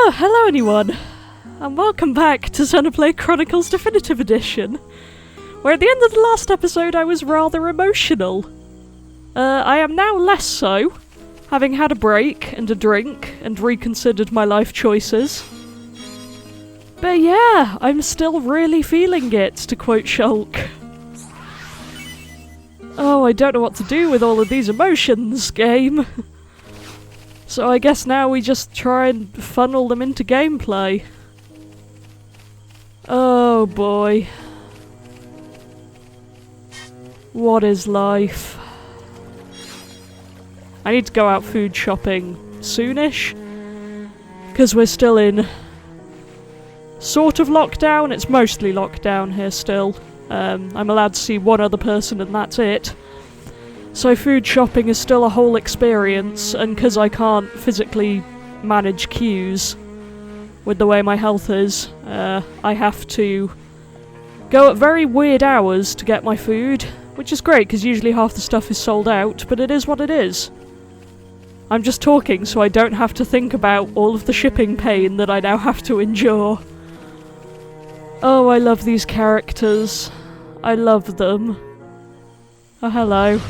Oh, hello anyone, and welcome back to Xenoblade Chronicles Definitive Edition, where at the end of the last episode I was rather emotional. I am now less so, having had a break and a drink and reconsidered my life choices. But yeah, I'm still really feeling it, to quote Shulk. Oh, I don't know what to do with all of these emotions, game. So I guess now we just try and funnel them into gameplay. Oh boy. What is life? I need to go out food shopping soonish, because we're still in sort of lockdown. It's mostly lockdown here still. I'm allowed to see one other person and that's it. So food shopping is still a whole experience, and because I can't physically manage queues with the way my health is, I have to go at very weird hours to get my food, which is great because usually half the stuff is sold out, but it is what it is. I'm just talking so I don't have to think about all of the shipping pain that I now have to endure. Oh, I love these characters. I love them. Oh, hello.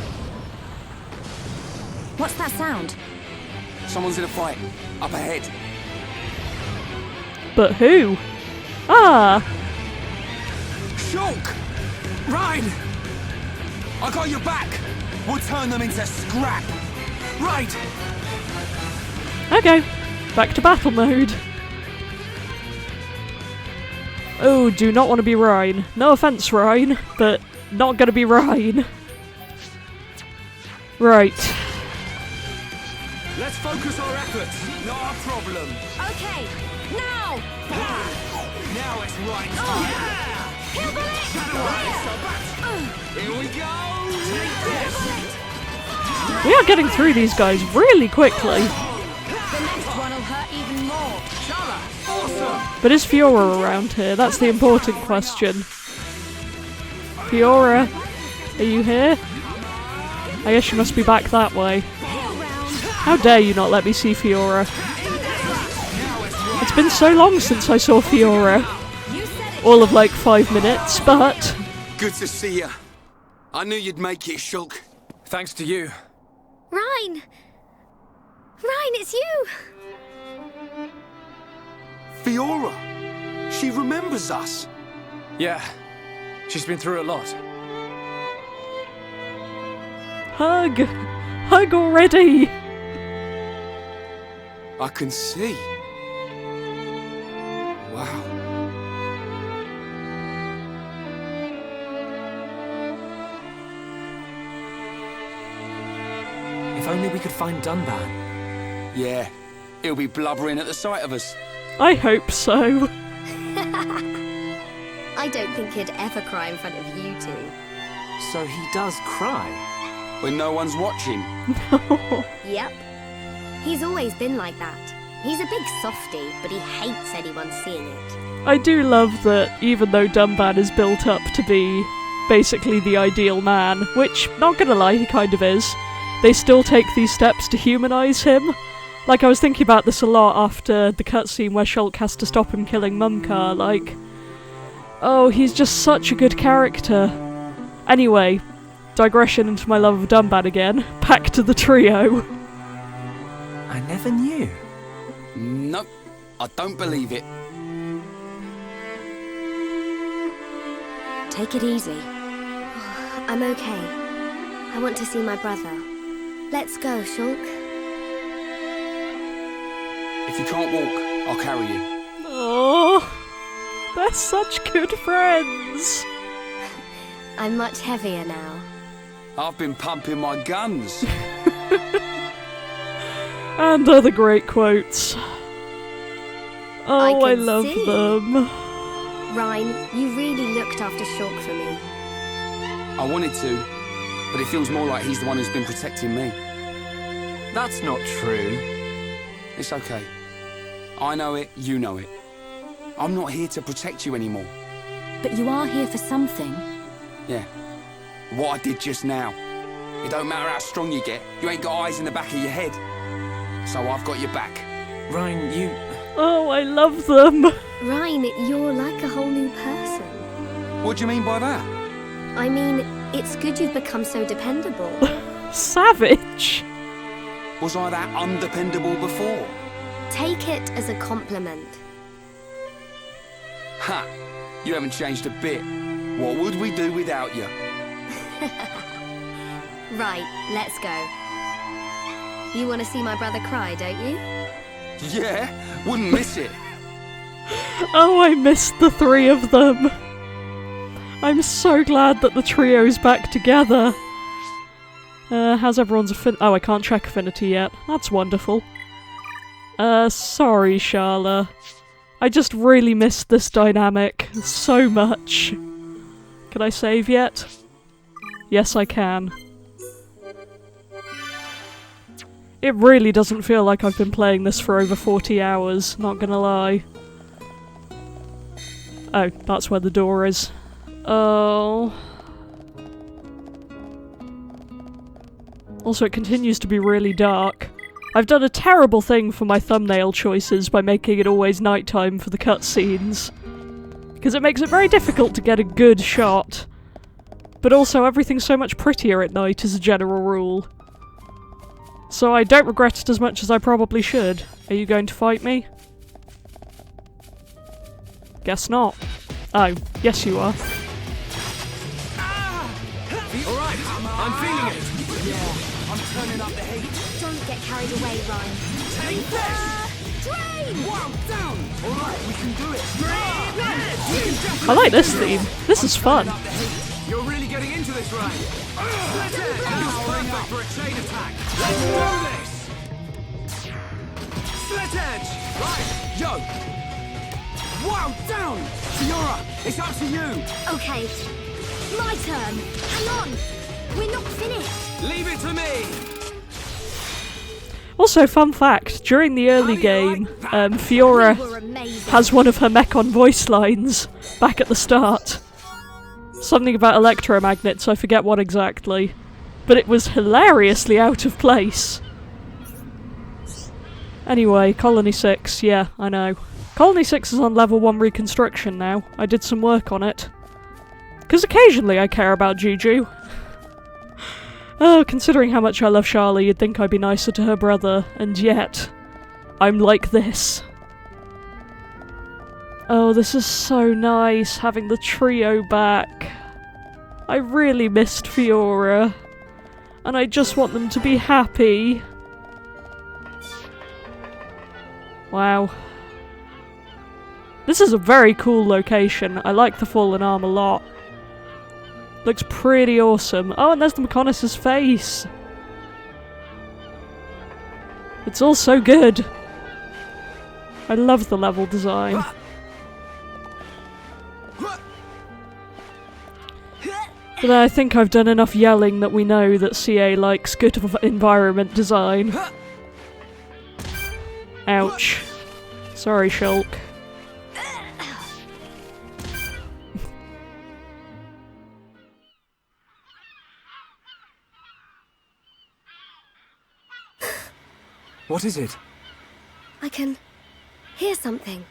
What's that sound? Someone's in a fight. Up ahead. But who? Ah! Shulk! Ryan! I got your back! We'll turn them into scrap! Right! Okay. Back to battle mode. Oh, do not want to be Ryan. No offense, Ryan, but not gonna be Ryan. Right. Let's focus our efforts. Not a problem. Okay, now! Now it's Ryan's time. Yeah! Heal bullet! Here we go! Take this! We are getting through these guys really quickly. The next one will hurt even more. Awesome! But is Fiora around here? That's the important question. Fiora, are you here? I guess you must be back that way. How dare you not let me see Fiora? It's been so long since I saw Fiora. All of like 5 minutes, but... Good to see you. I knew you'd make it, Shulk. Thanks to you. Ryan! Ryan, it's you! Fiora! She remembers us. Yeah, she's been through a lot. Hug! Hug already! I can see. Wow. If only we could find Dunban. Yeah, he'll be blubbering at the sight of us. I hope so. I don't think he'd ever cry in front of you two. So he does cry? When no one's watching. Yep. He's always been like that. He's a big softie, but he hates anyone seeing it. I do love that even though Dunban is built up to be basically the ideal man, which, not gonna lie, he kind of is, they still take these steps to humanise him. Like, I was thinking about this a lot after the cutscene where Shulk has to stop him killing Mumkar, like... Oh, he's just such a good character. Anyway, digression into my love of Dunban again. Back to the trio. I never knew. Nope, I don't believe it. Take it easy. I'm okay. I want to see my brother. Let's go, Shulk. If you can't walk, I'll carry you. Oh, they're such good friends. I'm much heavier now. I've been pumping my guns. And other great quotes. Oh, I can love see. them. Ryan, you really looked after Shulk for me. I wanted to, but it feels more like he's the one who's been protecting me. That's not true. It's okay. I know it, you know it. I'm not here to protect you anymore. But you are here for something. Yeah. What I did just now. It don't matter how strong you get, you ain't got eyes in the back of your head. So I've got your back. Ryan, you... Oh, I love them. Ryan, you're like a whole new person. What do you mean by that? I mean, it's good you've become so dependable. Savage. Was I that undependable before? Take it as a compliment. Ha! You haven't changed a bit. What would we do without you? Right, let's go. You want to see my brother cry, don't you? Yeah, wouldn't miss it. Oh, I missed the three of them. I'm so glad that the trio's back together. How's everyone's Oh, I can't check affinity yet. That's wonderful. Sorry, Sharla. I just really missed this dynamic so much. Can I save yet? Yes, I can. It really doesn't feel like I've been playing this for over 40 hours, not gonna lie. Oh, that's where the door is. Oh. Also, it continues to be really dark. I've done a terrible thing for my thumbnail choices by making it always nighttime for the cutscenes. Because it makes it very difficult to get a good shot. But also, everything's so much prettier at night as a general rule. So I don't regret it as much as I probably should. Are you going to fight me? Guess not. Oh, yes you are. Alright, I'm feeling it. Yeah, I'm turning up the heat. Don't get carried away, Ryan. Take this! Train! Wow, down! Alright, we can do it. I like this theme. This is fun. You're really getting into this, Ryan. Split edge! Perfect for a chain attack. Let's do this! Split edge! Right, yo! Wow, down! Fiora, it's up to you! Okay, my turn. Hang on. We're not finished. Leave it to me! Also, fun fact, during the early game, Fiora You were amazing. has one of her Mechon voice lines back at the start. Something about electromagnets, I forget what exactly. But it was hilariously out of place. Anyway, Colony 6, yeah, I know. Colony 6 is on level 1 reconstruction now. I did some work on it. Because occasionally I care about Juju. Oh, considering how much I love Charlie, you'd think I'd be nicer to her brother, and yet, I'm like this. Oh, this is so nice, having the trio back. I really missed Fiora, and I just want them to be happy. Wow. This is a very cool location. I like the fallen arm a lot. Looks pretty awesome. Oh, and there's the Mechonis's face. It's all so good. I love the level design. But I think I've done enough yelling that we know that CA likes good environment design. Ouch. Sorry, Shulk. What is it? I can hear something.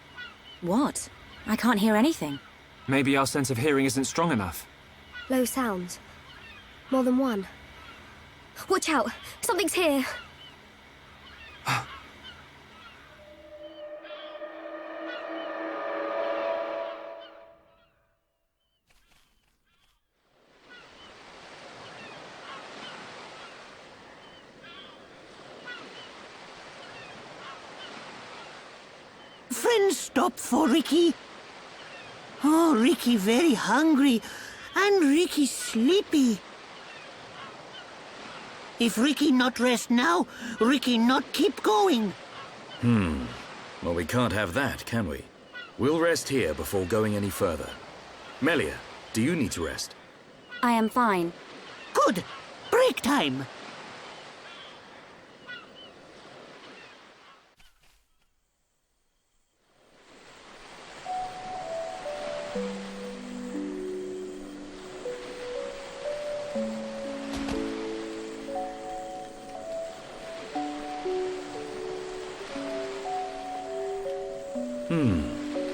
What? I can't hear anything. Maybe our sense of hearing isn't strong enough. Low sounds. More than one. Watch out! Something's here! Friends stop for Ricky. Oh, Ricky very hungry, and Ricky sleepy. If Ricky not rest now, Ricky not keep going. Well, we can't have that, can we? We'll rest here before going any further. Melia, do you need to rest? I am fine. Good. Break time.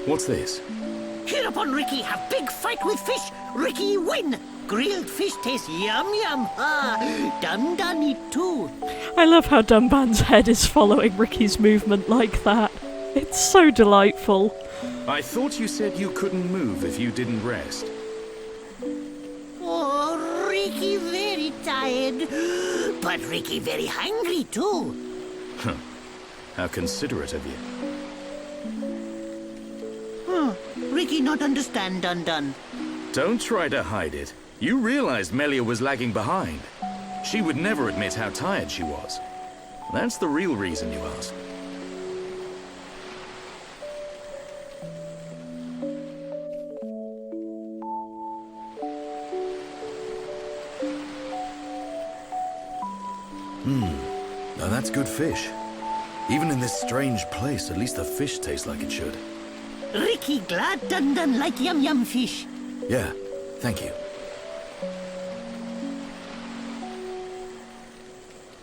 What's this? Hereupon Ricky have big fight with fish. Ricky win. Grilled fish taste yum yum. Dun dun eat too. I love how Dunban's head is following Ricky's movement like that. It's so delightful. I thought you said you couldn't move if you didn't rest. Oh, Ricky very tired. But Ricky very hungry too. How considerate of you. Ricky not understand Dun Dun. Don't try to hide it. You realized Melia was lagging behind. She would never admit how tired she was. That's the real reason you asked. Now that's good fish. Even in this strange place, at least the fish tastes like it should. Ricky glad Dun Dun like yum yum fish. Yeah, thank you.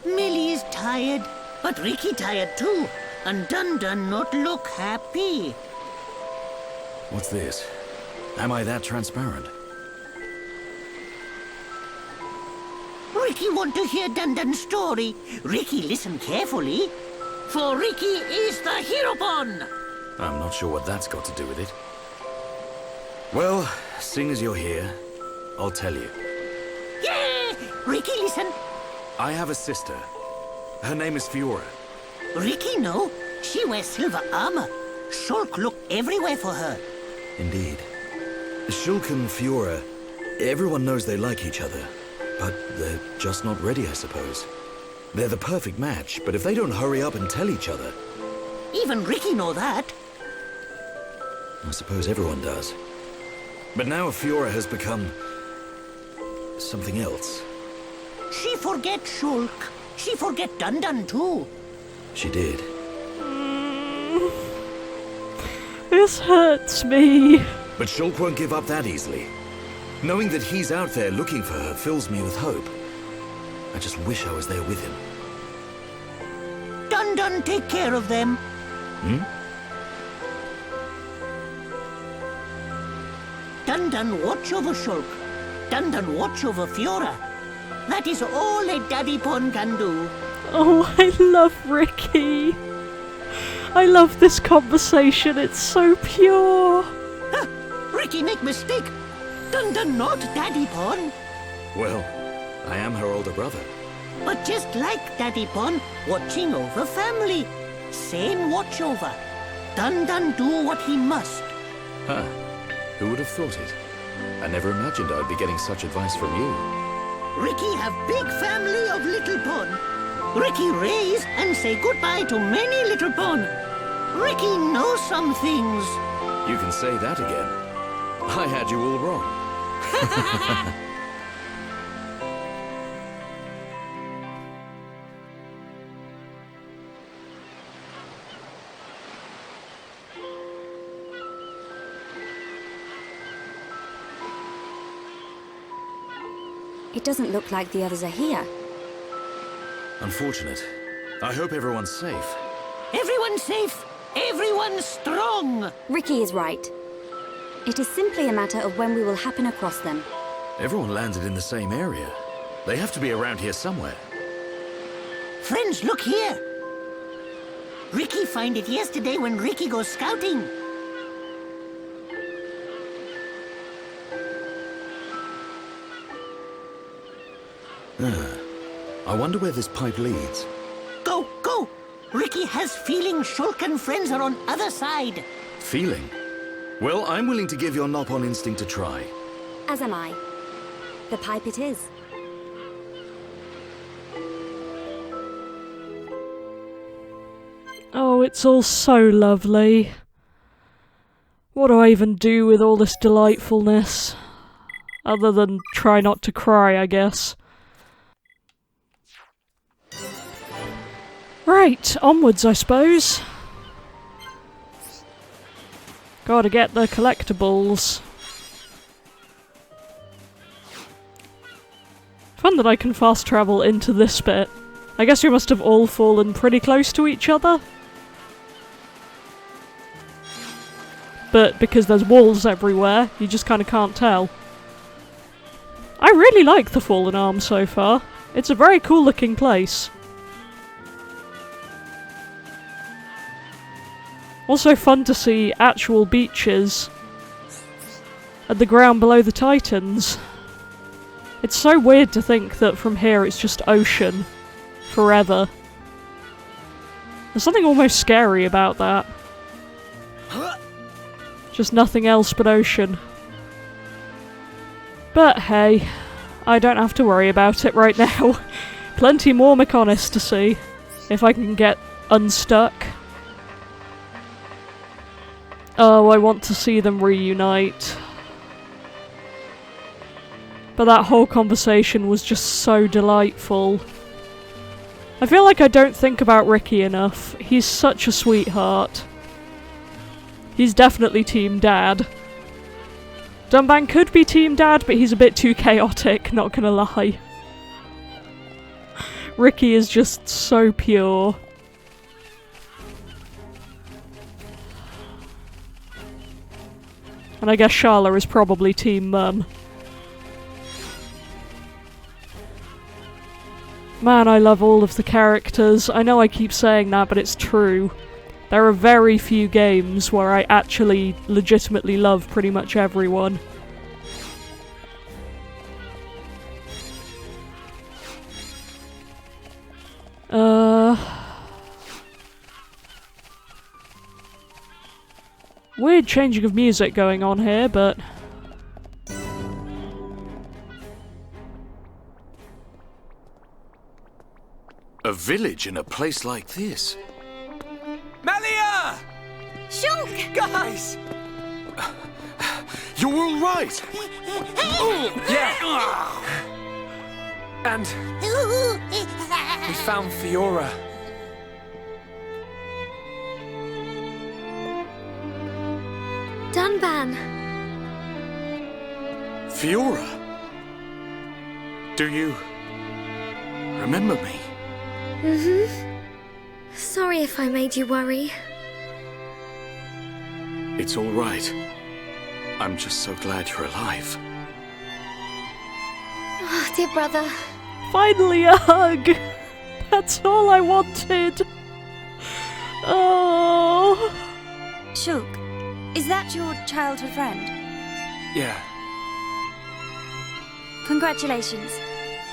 Millie is tired, but Ricky tired too. And Dun Dun not look happy. What's this? Am I that transparent? Ricky want to hear Dun Dun's story. Ricky listen carefully. For Ricky is the Heropon. I'm not sure what that's got to do with it. Well, seeing as you're here, I'll tell you. Yeah! Ricky listen. I have a sister. Her name is Fiora. Ricky know. She wears silver armor. Shulk look everywhere for her. Indeed. Shulk and Fiora, everyone knows they like each other. But they're just not ready, I suppose. They're the perfect match, but if they don't hurry up and tell each other... Even Ricky know that. I suppose everyone does. But now Fiora has become... something else. She forget Shulk. She forget Dun Dun too. She did. This hurts me. But Shulk won't give up that easily. Knowing that he's out there looking for her fills me with hope. I just wish I was there with him. Dun Dun take care of them. Dun Dun watch over Shulk. Dun Dun watch over Fiora. That is all a Daddy Pon can do. Oh, I love Ricky. I love this conversation. It's so pure. Ricky make mistake. Dun Dun not Daddy Pon. Well, I am her older brother. But just like Daddy Pon, watching over family. Same watch over. Dun Dun do what he must. Huh. Who would have thought it? I never imagined I'd be getting such advice from you. Ricky have big family of little pon. Ricky raise and say goodbye to many little pon. Ricky knows some things. You can say that again. I had you all wrong. It doesn't look like the others are here. Unfortunate. I hope everyone's safe. Everyone's safe. Everyone's strong. Ricky is right. It is simply a matter of when we will happen across them. Everyone landed in the same area. They have to be around here somewhere. Friends, look here. Ricky find it yesterday when Ricky goes scouting. I wonder where this pipe leads. Go, go. Ricky has feeling Shulk and friends are on other side. Feeling? Well, I'm willing to give your Nopon instinct a try. As am I. The pipe it is. Oh, it's all so lovely. What do I even do with all this delightfulness? Other than try not to cry, I guess. Right, onwards, I suppose. Gotta get the collectibles. Fun that I can fast travel into this bit. I guess we must have all fallen pretty close to each other. but because there's walls everywhere, you just kind of can't tell. I really like the Fallen Arms so far. It's a very cool looking place. Also fun to see actual beaches at the ground below the Titans. It's so weird to think that from here it's just ocean forever. There's something almost scary about that. Just nothing else but ocean. But hey, I don't have to worry about it right now. Plenty more Mechonis to see, if I can get unstuck. Oh, I want to see them reunite. But that whole conversation was just so delightful. I feel like I don't think about Ricky enough. He's such a sweetheart. He's definitely Team Dad. Dunban could be Team Dad, but he's a bit too chaotic, not gonna lie. Ricky is just so pure. And I guess Sharla is probably Team Mum. Man, I love all of the characters. I know I keep saying that, but it's true. There are very few games where I actually legitimately love pretty much everyone. Weird changing of music going on here, but... A village in a place like this? Melia! Shulk! Guys! You're all right! Yeah! And we found Fiora. Dunban! Fiora? Do you remember me? Sorry if I made you worry. It's all right. I'm just so glad you're alive. Oh, dear brother. Finally a hug! That's all I wanted! Oh... Shulk, is that your childhood friend? Yeah. Congratulations.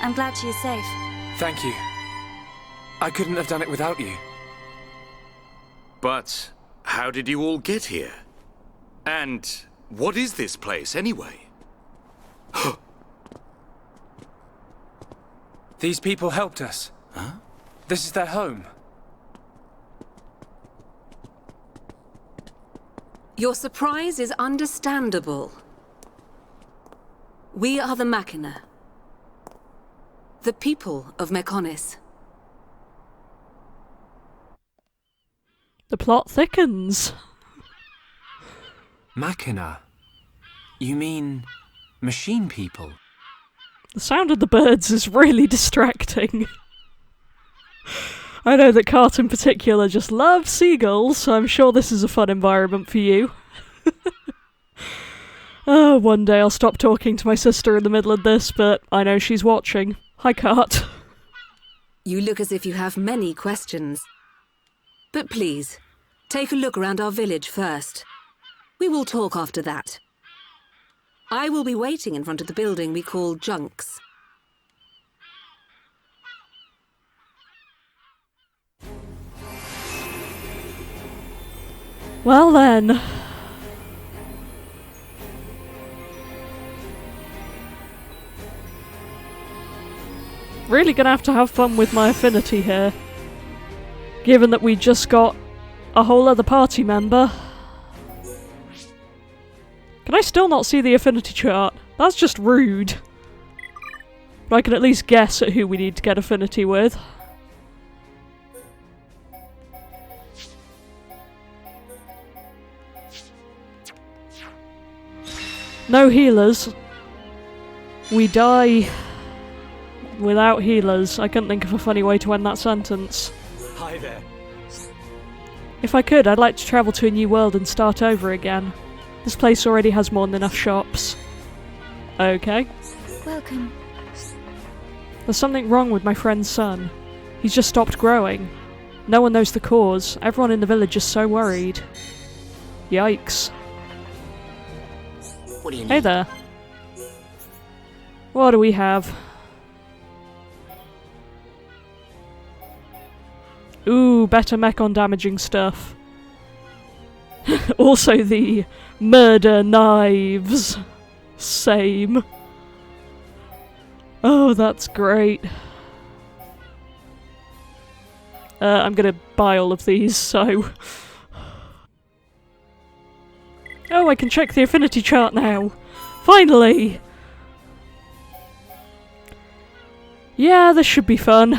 I'm glad she is safe. Thank you. I couldn't have done it without you. But how did you all get here? And what is this place, anyway? These people helped us. Huh? This is their home. Your surprise is understandable. We are the Machina. The people of Mechonis. The plot thickens. Machina? You mean machine people? The sound of the birds is really distracting. I know that Cart in particular just loves seagulls, so I'm sure this is a fun environment for you. Oh, one day I'll stop talking to my sister in the middle of this, but I know she's watching. Hi, Cart. You look as if you have many questions. But please, take a look around our village first. We will talk after that. I will be waiting in front of the building we call Junks. Well then. Really gonna have to have fun with my affinity here. Given that we just got a whole other party member. Can I still not see the affinity chart? That's just rude. But I can at least guess at who we need to get affinity with. No healers. We die without healers. I couldn't think of a funny way to end that sentence. Hi there. If I could, I'd like to travel to a new world and start over again. This place already has more than enough shops. Okay. Welcome. There's something wrong with my friend's son. He's just stopped growing. No one knows the cause. Everyone in the village is so worried. Yikes. What do you Hey need? there. What do we have? Ooh, better mech on damaging stuff. Also the murder knives. Same. Oh, that's great. I'm gonna buy all of these, so... Oh, I can check the affinity chart now! Finally! Yeah, this should be fun.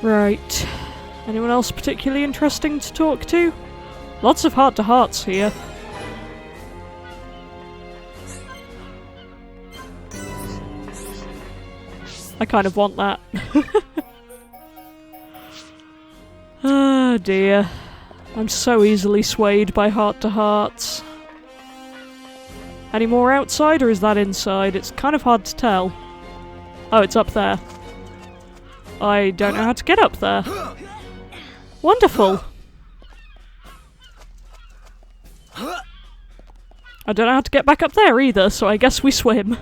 Right. Anyone else particularly interesting to talk to? Lots of heart-to-hearts here. I kind of want that. Oh dear. I'm so easily swayed by heart-to-hearts. Any more outside, or is that inside? It's kind of hard to tell. Oh, it's up there. I don't know how to get up there. Wonderful! I don't know how to get back up there either, so I guess we swim.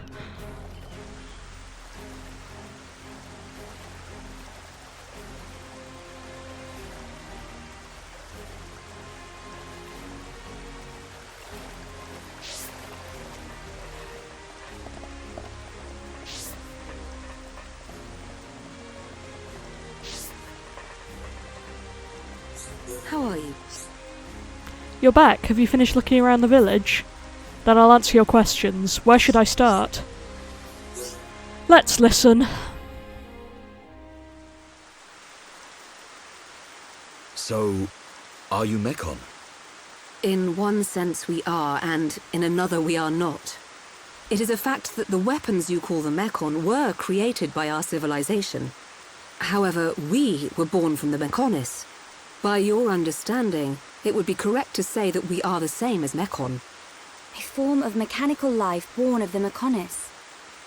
How are you? You're back. Have you finished looking around the village? Then I'll answer your questions. Where should I start? Let's listen. So, are you Mekon? In one sense we are, and in another we are not. It is a fact that the weapons you call the Mekon were created by our civilization. However, we were born from the Mekonis. By your understanding, it would be correct to say that we are the same as Mekon. A form of mechanical life born of the Mekonis.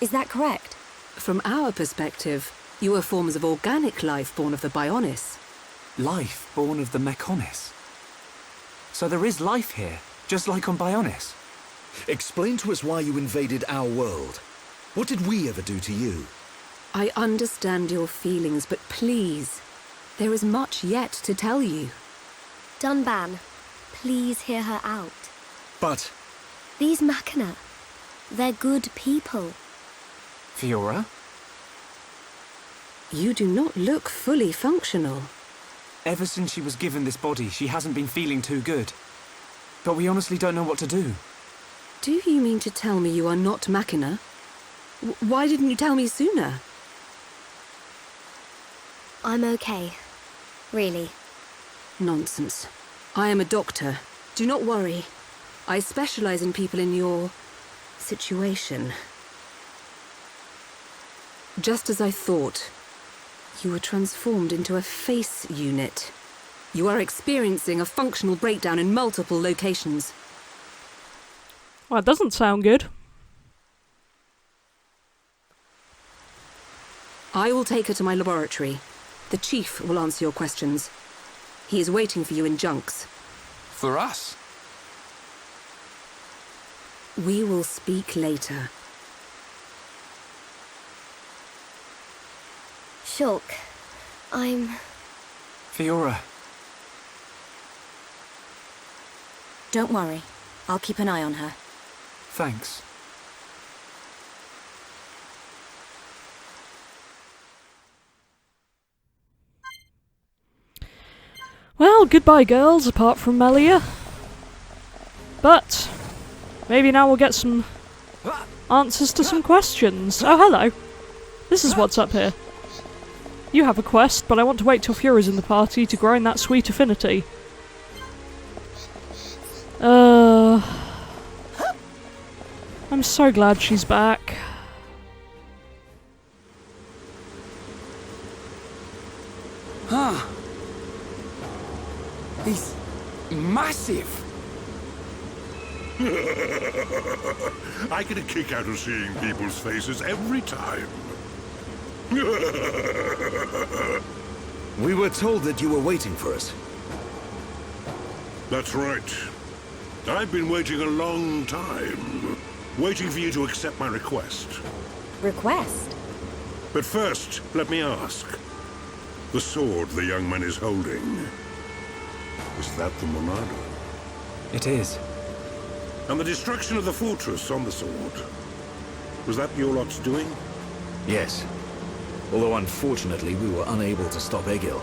Is that correct? From our perspective, you are forms of organic life born of the Bionis. Life born of the Mekonis. So there is life here, just like on Bionis. Explain to us why you invaded our world. What did we ever do to you? I understand your feelings, but please, there is much yet to tell you. Dunban, please hear her out. But... These Machina, they're good people. Fiora? You do not look fully functional. Ever since she was given this body, she hasn't been feeling too good. But we honestly don't know what to do. Do you mean to tell me you are not Machina? Why didn't you tell me sooner? I'm okay. Really. Nonsense. I am a doctor. Do not worry. I specialize in people in your... situation. Just as I thought. You were transformed into a face unit. You are experiencing a functional breakdown in multiple locations. Well, that doesn't sound good. I will take her to my laboratory. The chief will answer your questions. He is waiting for you in Junks. For us? We will speak later. Shulk, I'm... Fiora. Don't worry. I'll keep an eye on her. Thanks. Well, goodbye girls, apart from Melia. But, maybe now we'll get some answers to some questions. Oh, hello. This is what's up here. You have a quest, but I want to wait till Fiora's in the party to grind that sweet affinity. I'm so glad she's back. Huh. He's massive. I get a kick out of seeing people's faces every time. We were told that you were waiting for us. That's right. I've been waiting a long time. Waiting for you to accept my request. Request? But first, let me ask. The sword the young man is holding, is that the Monado? It is. And the destruction of the fortress on the sword, was that your lot's doing? Yes. Although unfortunately we were unable to stop Egil.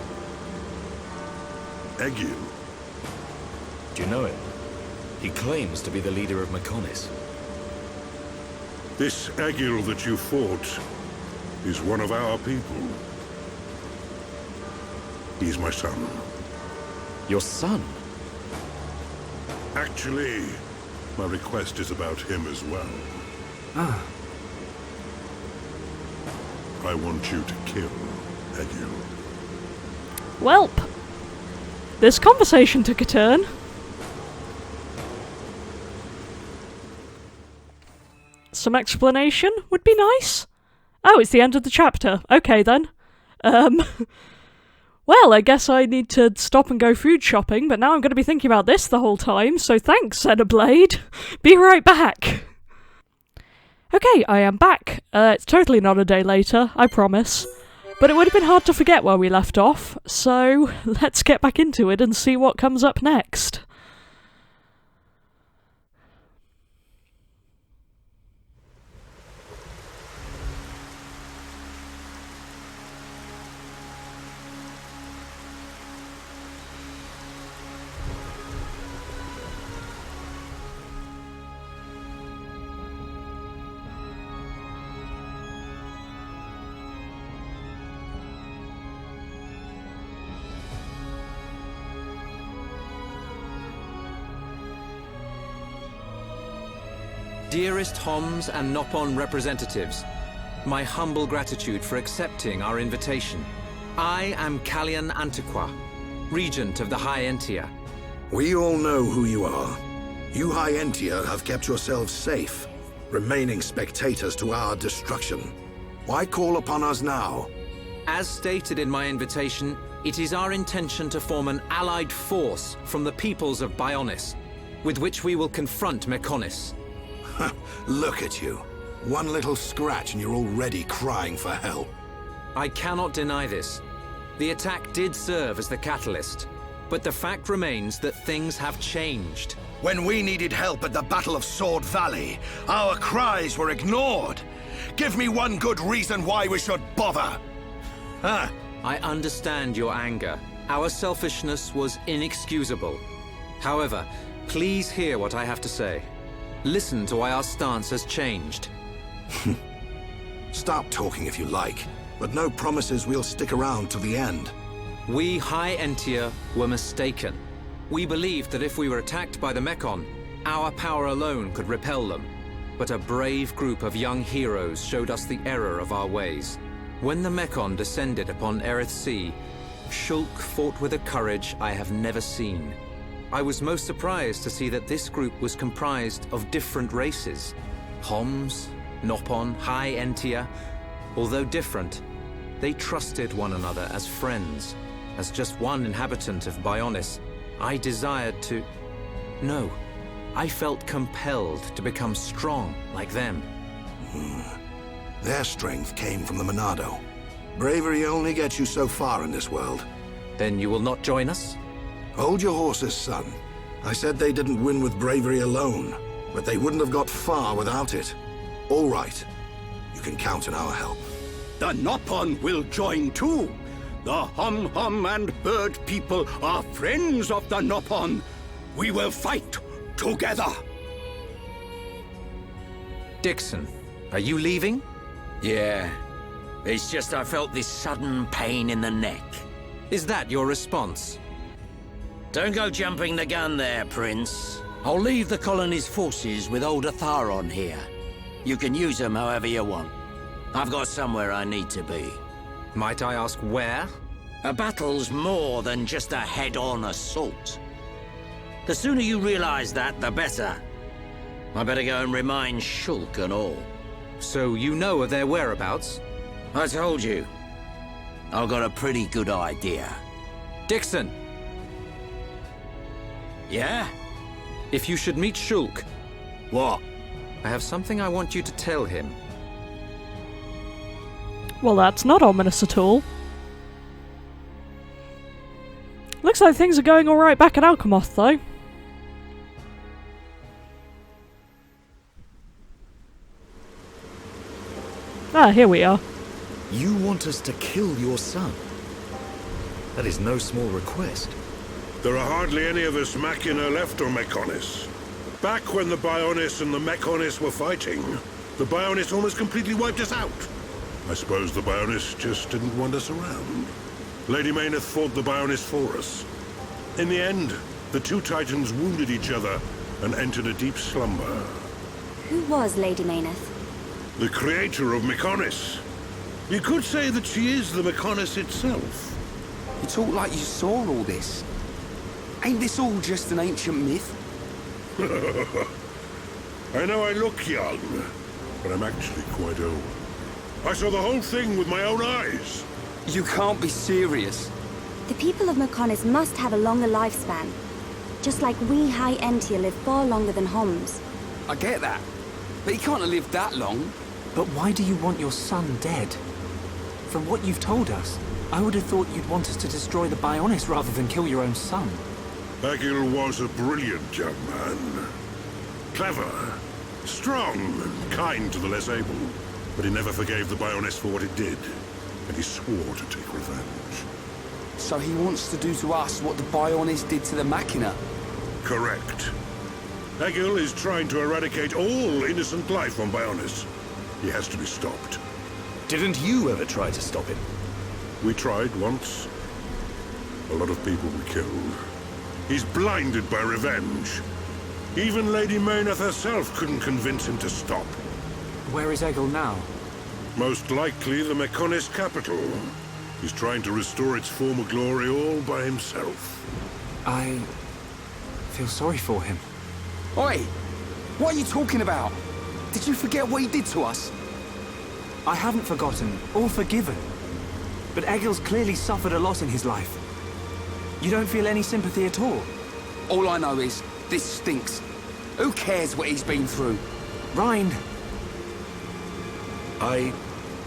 Egil? Do you know him? He claims to be the leader of Mechonis. This Egil that you fought is one of our people. He's my son. Your son? Actually, my request is about him as well. Ah. I want you to kill Egil. Welp. This conversation took a turn. Some explanation would be nice. Oh, it's the end of the chapter. Okay then. Well, I guess I need to stop and go food shopping, but now I'm going to be thinking about this the whole time, so thanks, Xenoblade. Be right back. Okay, I am back. It's totally not a day later, I promise. But it would have been hard to forget where we left off, so let's get back into it and see what comes up next. Dearest Homs and Nopon representatives, my humble gratitude for accepting our invitation. I am Kallian Antiqua, Regent of the High Entia. We all know who you are. You High Entia have kept yourselves safe, remaining spectators to our destruction. Why call upon us now? As stated in my invitation, it is our intention to form an allied force from the peoples of Bionis, with which we will confront Mechonis. Look at you. One little scratch and you're already crying for help. I cannot deny this. The attack did serve as the catalyst, but the fact remains that things have changed. When we needed help at the Battle of Sword Valley, our cries were ignored. Give me one good reason why we should bother. Huh? I understand your anger. Our selfishness was inexcusable. However, please hear what I have to say. Listen to why our stance has changed. Stop talking if you like, but no promises we'll stick around to the end. We High Entia were mistaken. We believed that if we were attacked by the Mechon, our power alone could repel them. But a brave group of young heroes showed us the error of our ways. When the Mechon descended upon Erith Sea, Shulk fought with a courage I have never seen. I was most surprised to see that this group was comprised of different races. Homs, Nopon, High Entia. Although different, they trusted one another as friends. As just one inhabitant of Bionis, I desired to... No, I felt compelled to become strong like them. Their strength came from the Monado. Bravery only gets you so far in this world. Then you will not join us? Hold your horses, son. I said they didn't win with bravery alone, but they wouldn't have got far without it. All right. You can count on our help. The Nopon will join too. The Hum-Hum and Bird people are friends of the Nopon. We will fight together. Dixon, are you leaving? Yeah. It's just I felt this sudden pain in the neck. Is that your response? Don't go jumping the gun there, Prince. I'll leave the colony's forces with old Atharon here. You can use them however you want. I've got somewhere I need to be. Might I ask where? A battle's more than just a head-on assault. The sooner you realize that, the better. I better go and remind Shulk and all. So you know of their whereabouts? I told you. I've got a pretty good idea. Dixon! Yeah? If you should meet Shulk... What? I have something I want you to tell him. Well, that's not ominous at all. Looks like things are going alright back at Alchemoth, though. Ah, here we are. You want us to kill your son? That is no small request. There are hardly any of us Machina left on Mechonis. Back when the Bionis and the Mechonis were fighting, the Bionis almost completely wiped us out. I suppose the Bionis just didn't want us around. Lady Mayneth fought the Bionis for us. In the end, the two Titans wounded each other and entered a deep slumber. Who was Lady Mayneth? The creator of Mechonis. You could say that she is the Mechonis itself. You talk like you saw all this. Ain't this all just an ancient myth? I know I look young, but I'm actually quite old. I saw the whole thing with my own eyes. You can't be serious. The people of Mechonis must have a longer lifespan. Just like we High Entia live far longer than Homs. I get that. But he can't have lived that long. But why do you want your son dead? From what you've told us, I would have thought you'd want us to destroy the Bionis rather than kill your own son. Egil was a brilliant young man. Clever, strong, and kind to the less able. But he never forgave the Bionis for what it did. And he swore to take revenge. So he wants to do to us what the Bionis did to the Machina? Correct. Egil is trying to eradicate all innocent life on Bionis. He has to be stopped. Didn't you ever try to stop him? We tried once. A lot of people were killed. He's blinded by revenge. Even Lady Mayneth herself couldn't convince him to stop. Where is Egil now? Most likely the Mechonis capital. He's trying to restore its former glory all by himself. I feel sorry for him. Oi! What are you talking about? Did you forget what he did to us? I haven't forgotten, or forgiven. But Egil's clearly suffered a lot in his life. You don't feel any sympathy at all? All I know is, this stinks. Who cares what he's been through? Rind! I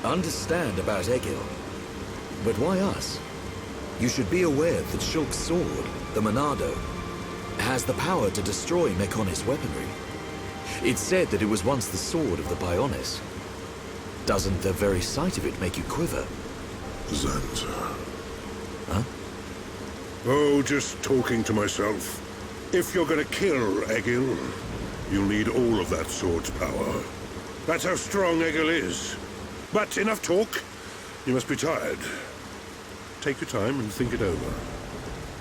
understand about Egil. But why us? You should be aware that Shulk's sword, the Monado, has the power to destroy Mechonis weaponry. It's said that it was once the sword of the Bionis. Doesn't the very sight of it make you quiver? Zanza. Huh? Oh, just talking to myself. If you're gonna kill Egil, you'll need all of that sword's power. That's how strong Egil is. But enough talk. You must be tired. Take your time and think it over.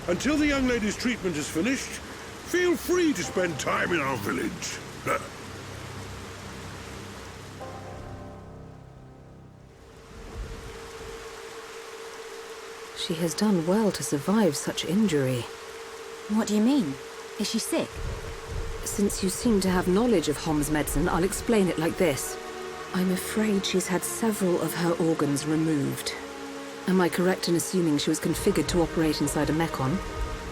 Until the young lady's treatment is finished, feel free to spend time in our village. She has done well to survive such injury. What do you mean? Is she sick? Since you seem to have knowledge of Hom's medicine, I'll explain it like this. I'm afraid she's had several of her organs removed. Am I correct in assuming she was configured to operate inside a Mechon?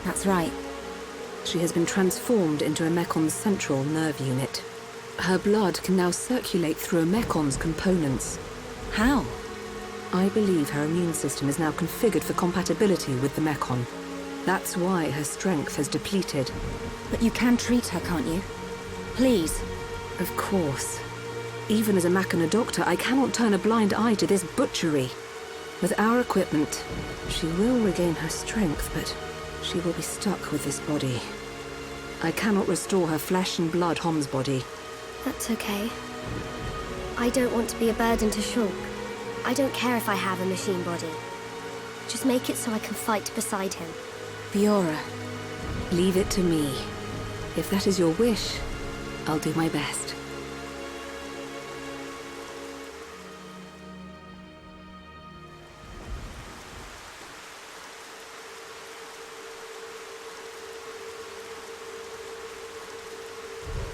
That's right. She has been transformed into a Mechon's central nerve unit. Her blood can now circulate through a Mechon's components. How? I believe her immune system is now configured for compatibility with the Mechon. That's why her strength has depleted. But you can treat her, can't you? Please. Of course. Even as a Machina doctor, I cannot turn a blind eye to this butchery. With our equipment, she will regain her strength, but she will be stuck with this body. I cannot restore her flesh and blood Hom's body. That's okay. I don't want to be a burden to Shulk. I don't care if I have a machine body. Just make it so I can fight beside him. Fiora, leave it to me. If that is your wish, I'll do my best.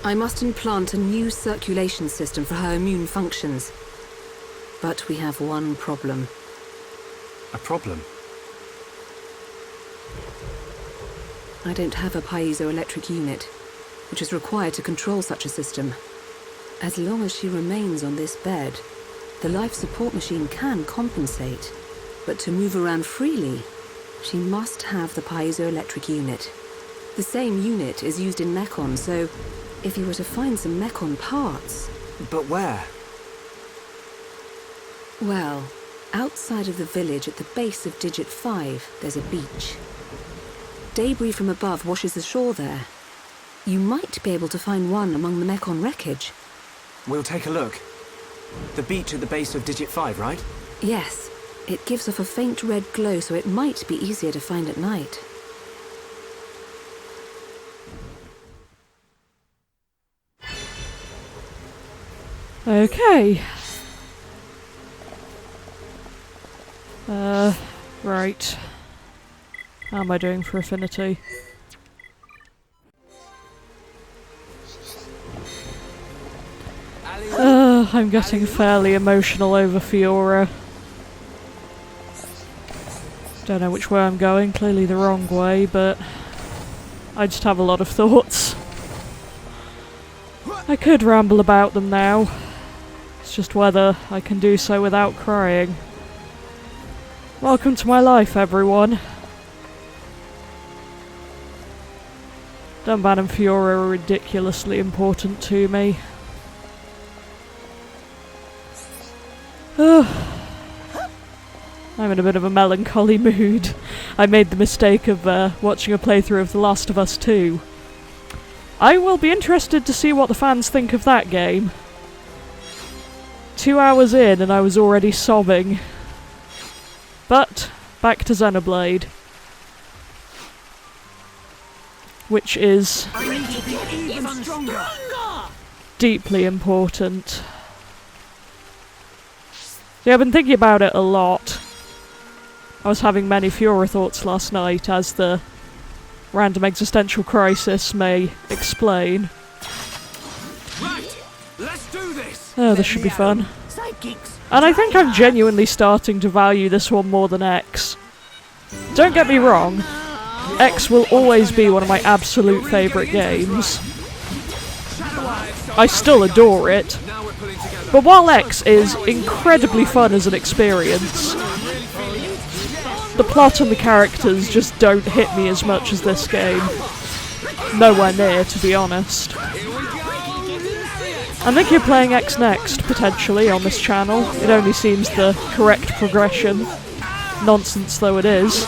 I must implant a new circulation system for her immune functions. But we have one problem. A problem? I don't have a piezoelectric unit, which is required to control such a system. As long as she remains on this bed, the life support machine can compensate. But to move around freely, she must have the piezoelectric unit. The same unit is used in Mekon, so if you were to find some Mekon parts... But where? Well, outside of the village at the base of Digit 5, there's a beach. Debris from above washes ashore there. You might be able to find one among the Mekon wreckage. We'll take a look. The beach at the base of Digit 5, right? Yes. It gives off a faint red glow, so it might be easier to find at night. Okay. Right. How am I doing for affinity? I'm getting fairly emotional over Fiora. Don't know which way I'm going, clearly the wrong way, but I just have a lot of thoughts. I could ramble about them now. It's just whether I can do so without crying. Welcome to my life, everyone. Dunban and Fiora are ridiculously important to me. I'm in a bit of a melancholy mood. I made the mistake of watching a playthrough of The Last of Us 2. I will be interested to see what the fans think of that game. 2 hours in and I was already sobbing. But, back to Xenoblade. Which is deeply important. See, I've been thinking about it a lot. I was having many Fiora thoughts last night, as the random existential crisis may explain. Right, let's do this. Oh, this should be fun. And I think I'm genuinely starting to value this one more than X. Don't get me wrong, X will always be one of my absolute favourite games. I still adore it. But while X is incredibly fun as an experience, the plot and the characters just don't hit me as much as this game. Nowhere near, to be honest. I think you're playing X next, potentially, on this channel. It only seems the correct progression. Nonsense though it is.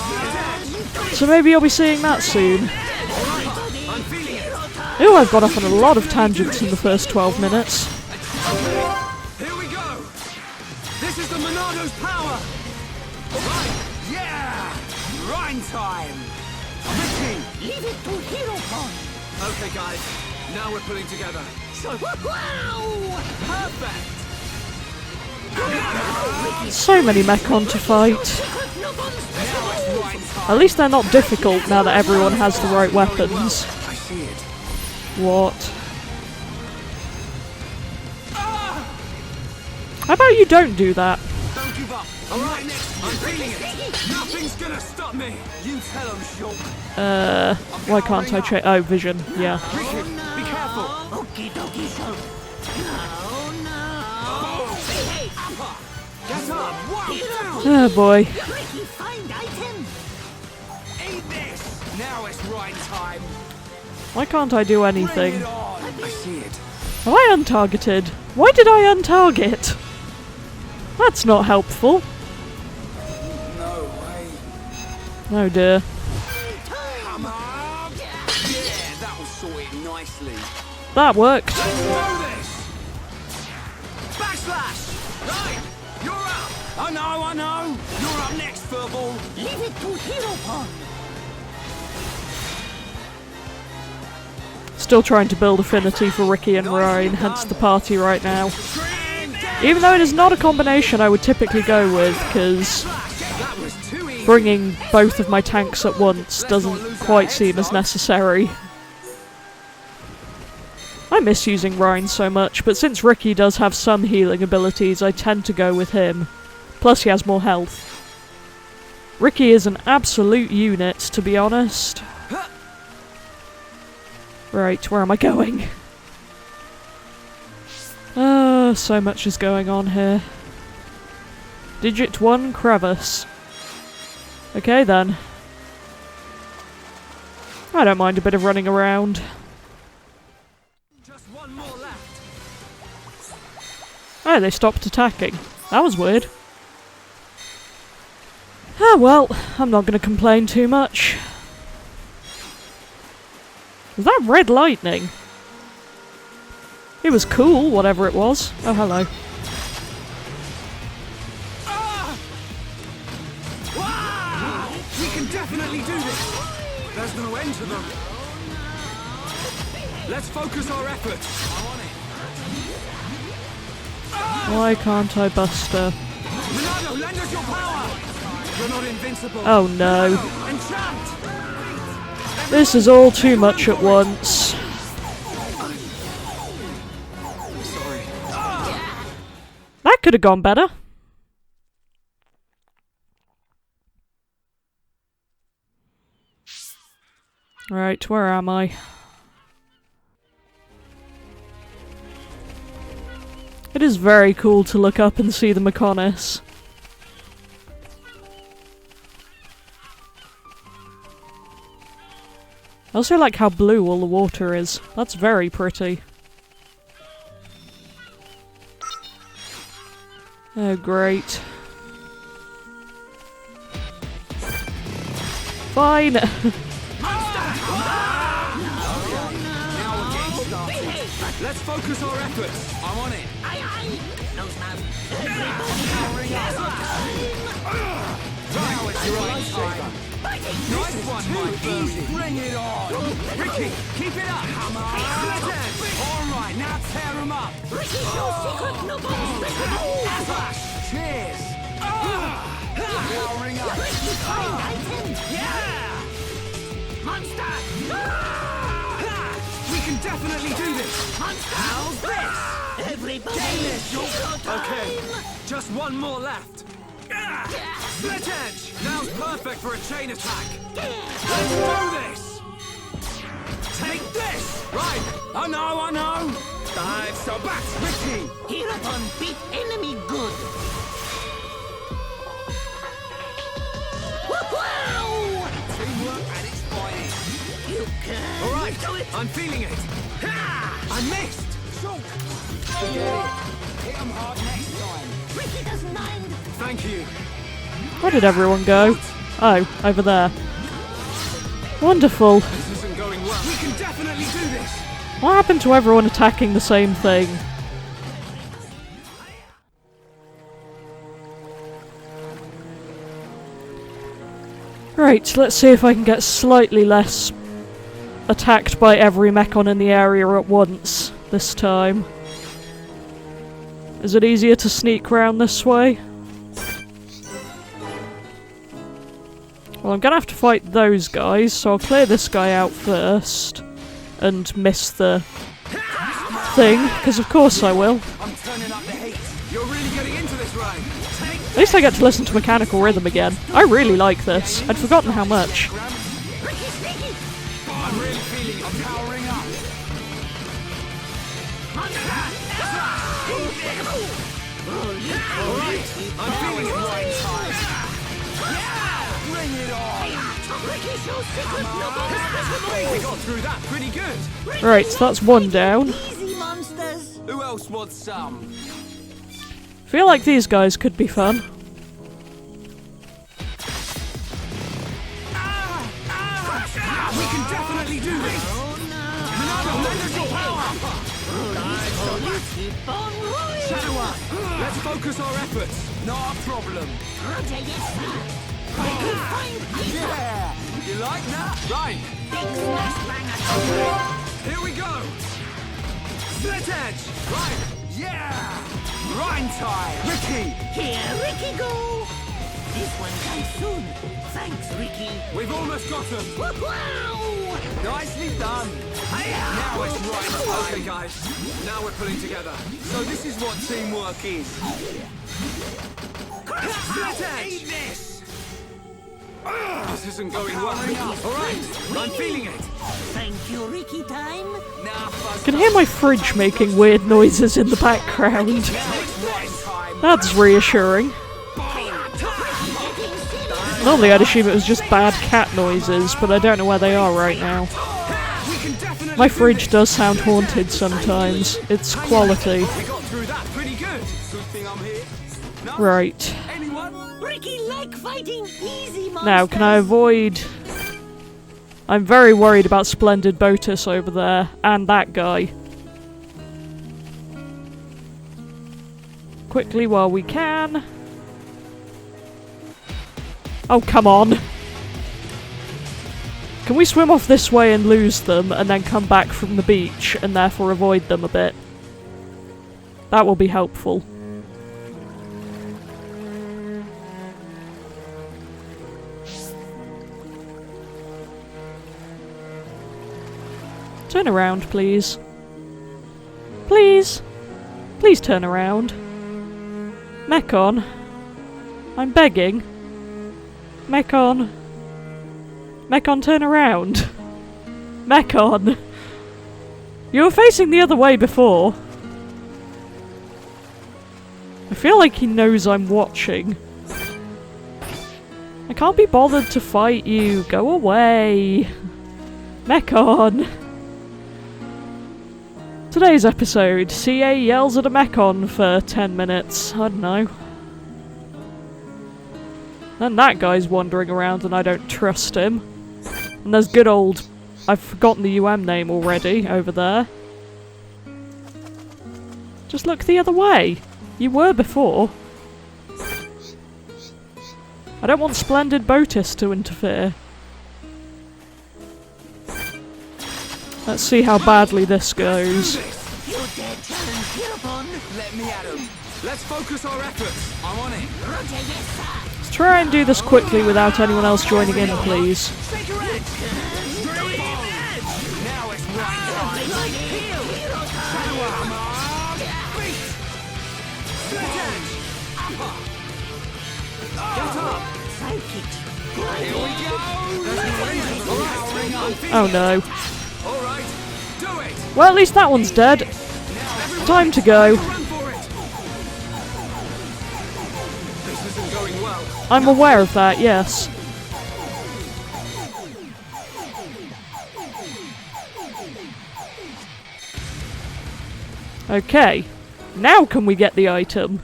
So maybe you'll be seeing that soon. Ooh, I've got off on a lot of tangents in the first 12 minutes. Here we go. This is the Monado's power. Right, yeah. Rhyme time. Ricky, Leave it to Hero Pond. okay, guys. Now we're pulling together. Wow! Perfect. So many Mekon to fight. At least they're not difficult now that everyone has the right weapons. I see it. What? How about you don't do that? Don't give up. All right, next. I'm feeling it. Nothing's gonna stop me. You tell him, Shulk. Why can't I check? Oh, vision, yeah. Ricky, be careful. Okie dokie, Shulk. No, no. Hey, Get up. Wow. Oh boy. Ricky, find item. Eat this. Now it's right time. Why can't I do anything? Bring it on. I see it. Am I untargeted? Why did I untarget? That's not helpful. No way. Oh dear. Come on. Yeah, that will sort it nicely. That worked. Do this. Backslash. Right. You're up. I know. You're up next, Furball. Leave it to Hero Pond. Still trying to build affinity for Ricky and Ryan, hence the party right now. Even though it is not a combination I would typically go with, because bringing both of my tanks at once doesn't quite seem as necessary. I I miss using Rhine so much, but since Ricky does have some healing abilities, I tend to go with him. Plus he has more health. Ricky is an absolute unit, to be honest. Right, where am I going? So much is going on here. Digit 1 crevice. Okay then. I don't mind a bit of running around. Just one more left. Oh, they stopped attacking. That was weird. Ah well, I'm not going to complain too much. Was that red lightning? It was cool, whatever it was. Oh, hello. Wow! We can definitely do this! There's no end to them. Let's focus our efforts. Why can't I bust her? Ronaldo, lend us your power! You're not invincible. Oh no. Enchant! This is all too much at once. Sorry. That could have gone better. Right, where am I? It is very cool to look up and see the Mechonis. I also like how blue all the water is. That's very pretty. Oh, great. Fine! Let's focus our efforts. I'm on it. Now it's your lifesaver. Nice one, Mike. Easy. Bring it on. Ricky, keep it up. Come on. All right, now tear him up. Ricky, your secret Cheers. Powering up. Yeah. Monster. We can definitely do this. How's this? Everybody. Okay, just one more left. Split edge! Now's perfect for a chain attack! Let's do this! Take this! Right! I know! Dive so back! Ricky! Hereupon beat enemy good. Wow! Teamwork at its finest! You can Alright! do it! I'm feeling it! Ha! I missed! Shulk! Hit him hard next time! Ricky doesn't mind! Thank you! Where did everyone go? Oh, over there. Wonderful. This isn't going well. We can definitely do this! What happened to everyone attacking the same thing? Right, let's see if I can get slightly less attacked by every mechon in the area at once this time. Is it easier to sneak round this way? Well, I'm gonna have to fight those guys, so I'll clear this guy out first. And miss the thing, because of course I will. I'm turning up the heat. You're really getting into this, Ryan. At least I get to listen to Mechanical Rhythm again. I really like this. I'd forgotten how much. I'm really feeling I'm powering up. Alright, I'm feeling it right time. Yeah! Bring it on! We got through that pretty good. Right, so that's one down. Easy, monsters! Who else wants some? Feel like these guys could be fun. We can definitely do this! Ronaldo, lend us your power! Shadow, let's focus our efforts. Not a problem. Yeah! You like that? Right. Here we go! Split edge! Right! Yeah! Rhine time! Ricky! Here, Ricky, go! This one comes soon. Thanks, Ricky. We've almost got him! Wow! Nicely done! Now it's right. Okay, guys. Now we're pulling together. So this is what teamwork is. Split edge. This. This isn't going well. All right, I'm feeling it. Thank you, Ricky time. I can hear my fridge making weird noises in the background. That's reassuring. Normally I'd assume it was just bad cat noises, but I don't know where they are right now. My fridge does sound haunted sometimes. It's quality. Right. Ricky like fighting. Easy, monster. Now, can I avoid... I'm very worried about Splendid Botus over there, and that guy. Quickly while we can. Oh, come on! Can we swim off this way and lose them, and then come back from the beach, and therefore avoid them a bit? That will be helpful. Turn around, please. Please! Please turn around. Mechon. I'm begging. Mechon. Mechon, turn around. Mechon. You were facing the other way before. I feel like he knows I'm watching. I can't be bothered to fight you. Go away. Mechon. Today's episode, CA yells at a Mechon for 10 minutes. I don't know. Then that guy's wandering around and I don't trust him. And there's good old... I've forgotten the UM name already, over there. Just look the other way. You were before. I don't want Splendid Botus to interfere. Let's see how badly this goes. Let me at him. Let's focus our efforts. I'm on it. Let's try and do this quickly without anyone else joining in, please. Oh no. Well, at least that one's dead. Time to go. I'm aware of that, yes. Okay. Now can we get the item?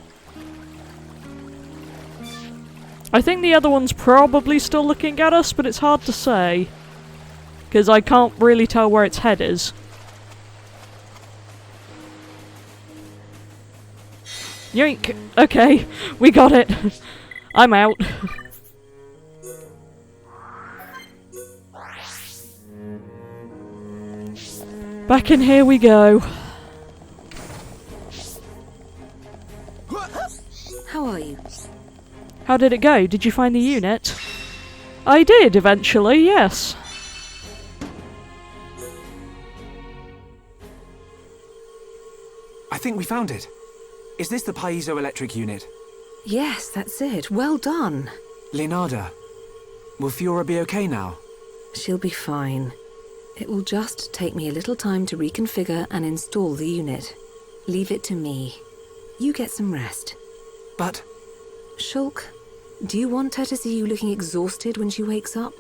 I think the other one's probably still looking at us, but it's hard to say. Because I can't really tell where its head is. Yoink! Okay, we got it. I'm out. Back in here we go. How are you? How did it go? Did you find the unit? I did, eventually, yes. I think we found it. Is this the piezoelectric unit? Yes, that's it. Well done. Leonarda, will Fiora be okay now? She'll be fine. It will just take me a little time to reconfigure and install the unit. Leave it to me. You get some rest. But... Shulk, do you want her to see you looking exhausted when she wakes up?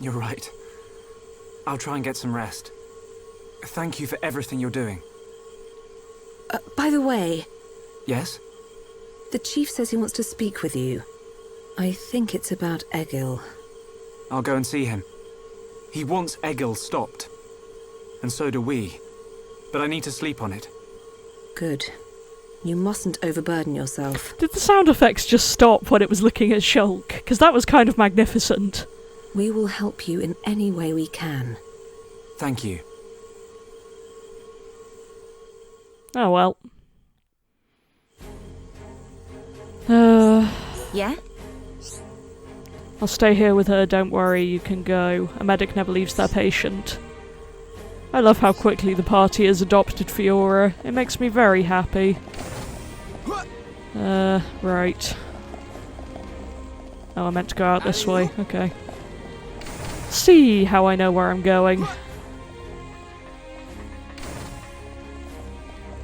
You're right. I'll try and get some rest. Thank you for everything you're doing. By the way... Yes? The chief says he wants to speak with you. I think it's about Egil. I'll go and see him. He wants Egil stopped. And so do we. But I need to sleep on it. Good. You mustn't overburden yourself. Did the sound effects just stop when it was looking at Shulk? Because that was kind of magnificent. We will help you in any way we can. Thank you. Oh well. Yeah? I'll stay here with her, don't worry, you can go. A medic never leaves their patient. I love how quickly the party has adopted Fiora. It makes me very happy. Right. Oh, I meant to go out this way. Okay. See how I know where I'm going.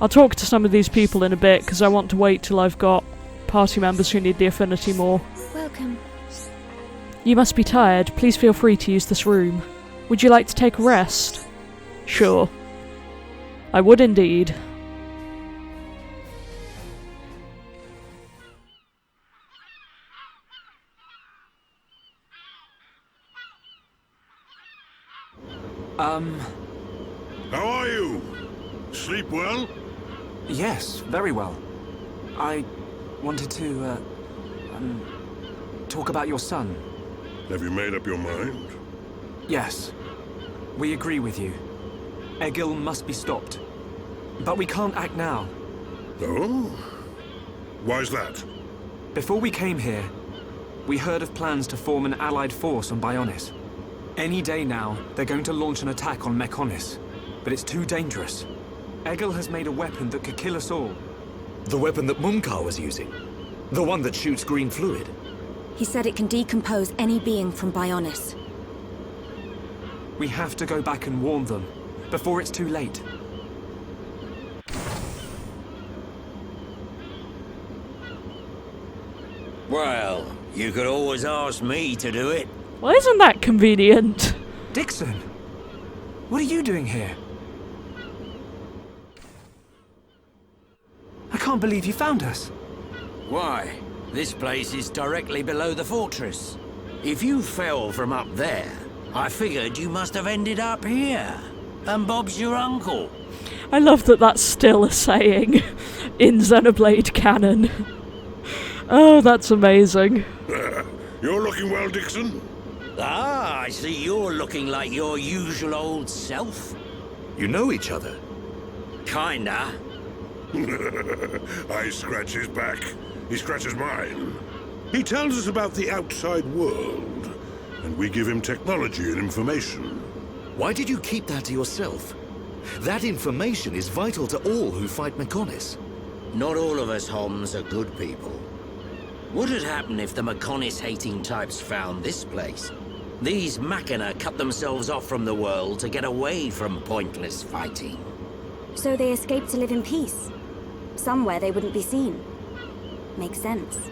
I'll talk to some of these people in a bit, because I want to wait till I've got party members who need the affinity more. Welcome. You must be tired. Please feel free to use this room. Would you like to take a rest? Sure. I would indeed. How are you? Sleep well? Yes, very well. I wanted to, talk about your son. Have you made up your mind? Yes. We agree with you. Egil must be stopped. But we can't act now. Oh? Why's that? Before we came here, we heard of plans to form an allied force on Bionis. Any day now, they're going to launch an attack on Mechonis. But it's too dangerous. Egil has made a weapon that could kill us all. The weapon that Mumkar was using? The one that shoots green fluid? He said it can decompose any being from Bionis. We have to go back and warn them, before it's too late. Well, you could always ask me to do it. Well, isn't that convenient? Dixon! What are you doing here? I can't believe you found us. Why? This place is directly below the fortress. If you fell from up there, I figured you must have ended up here. And Bob's your uncle. I love that that's still a saying in Xenoblade canon. Oh, that's amazing. You're looking well, Dixon. Ah, I see you're looking like your usual old self. You know each other? Kinda. I scratch his back. He scratches mine. He tells us about the outside world, and we give him technology and information. Why did you keep that to yourself? That information is vital to all who fight Mechonis. Not all of us Homs are good people. What would happen if the Mechonis-hating types found this place? These Machina cut themselves off from the world to get away from pointless fighting. So they escaped to live in peace. Somewhere they wouldn't be seen. Makes sense.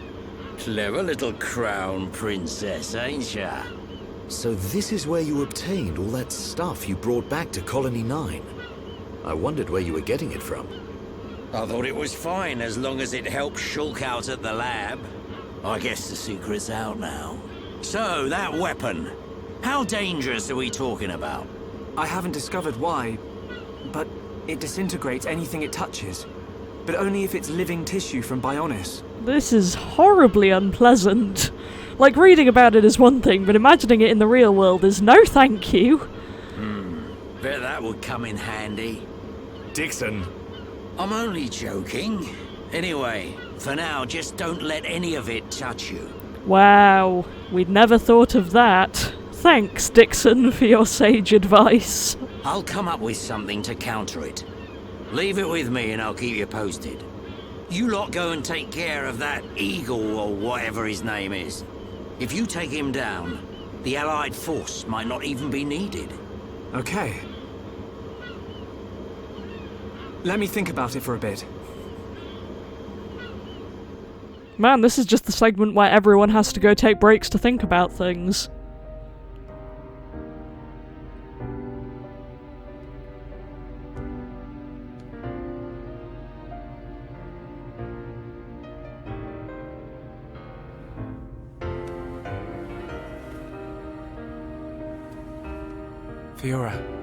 Clever little crown princess, ain't ya? So this is where you obtained all that stuff you brought back to Colony 9. I wondered where you were getting it from. I thought it was fine as long as it helped Shulk out at the lab. I guess the secret's out now. So, that weapon. How dangerous are we talking about? I haven't discovered why, but it disintegrates anything it touches. But only if it's living tissue from Bionis. This is horribly unpleasant. Like, reading about it is one thing, but imagining it in the real world is no thank you. Bet that would come in handy. Dixon. I'm only joking. Anyway, for now, just don't let any of it touch you. Wow, we'd never thought of that. Thanks, Dixon, for your sage advice. I'll come up with something to counter it. Leave it with me and I'll keep you posted. You lot go and take care of that Eagle or whatever his name is. If you take him down, the Allied force might not even be needed. Okay. Let me think about it for a bit. Man, this is just the segment where everyone has to go take breaks to think about things. Fiora.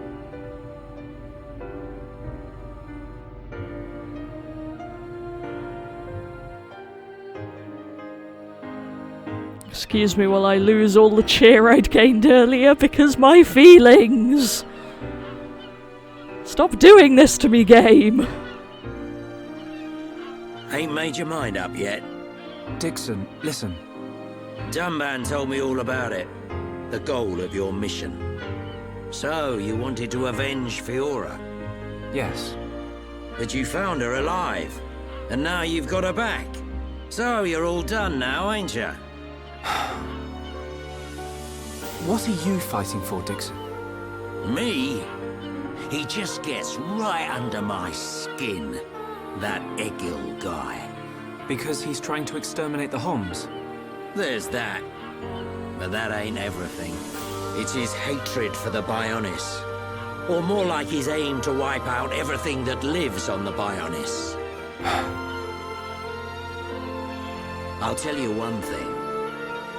Excuse me while I lose all the cheer I'd gained earlier because my feelings! Stop doing this to me, game! Ain't made your mind up yet? Dixon, listen. Dunban told me all about it. The goal of your mission. So, you wanted to avenge Fiora? Yes. But you found her alive, and now you've got her back. So, you're all done now, ain't you? What are you fighting for, Dixon? Me? He just gets right under my skin. That Egil guy. Because he's trying to exterminate the Homs? There's that. But that ain't everything. It's his hatred for the Bionis. Or more like his aim to wipe out everything that lives on the Bionis. I'll tell you one thing.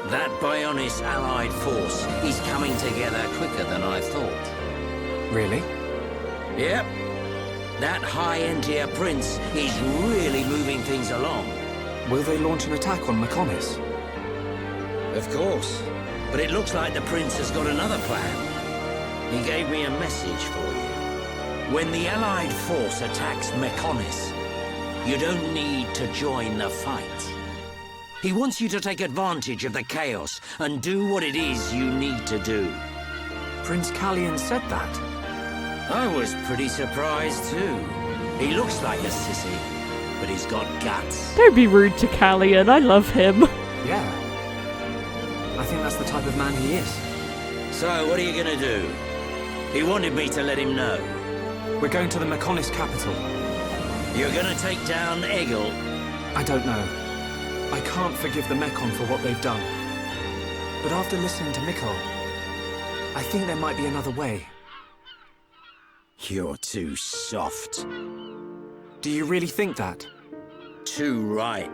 That Bionis allied force is coming together quicker than I thought. Really? Yep. That High Entier Prince is really moving things along. Will they launch an attack on Mechonis? Of course. But it looks like the Prince has got another plan. He gave me a message for you. When the Allied force attacks Mechonis, you don't need to join the fight. He wants you to take advantage of the chaos and do what it is you need to do. Prince Callian said that? I was pretty surprised too. He looks like a sissy, but he's got guts. Don't be rude to Callian, I love him. Yeah. I think that's the type of man he is. So, what are you gonna do? He wanted me to let him know. We're going to the Mechonis capital. You're gonna take down Egil? I don't know. I can't forgive the Mechon for what they've done. But after listening to Mikkel, I think there might be another way. You're too soft. Do you really think that? Too right.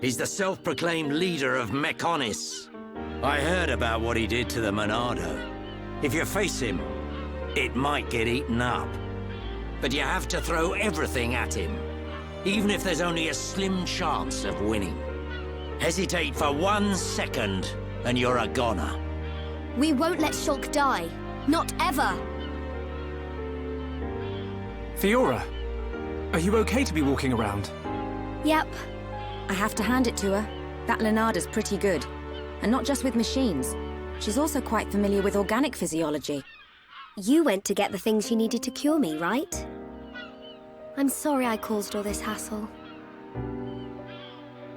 He's the self-proclaimed leader of Mechonis. I heard about what he did to the Monado. If you face him, it might get eaten up. But you have to throw everything at him, even if there's only a slim chance of winning. Hesitate for 1 second, and you're a goner. We won't let Shulk die. Not ever. Fiora, are you okay to be walking around? Yep. I have to hand it to her. That Lenarda's pretty good. And not just with machines. She's also quite familiar with organic physiology. You went to get the things you needed to cure me, right? I'm sorry I caused all this hassle.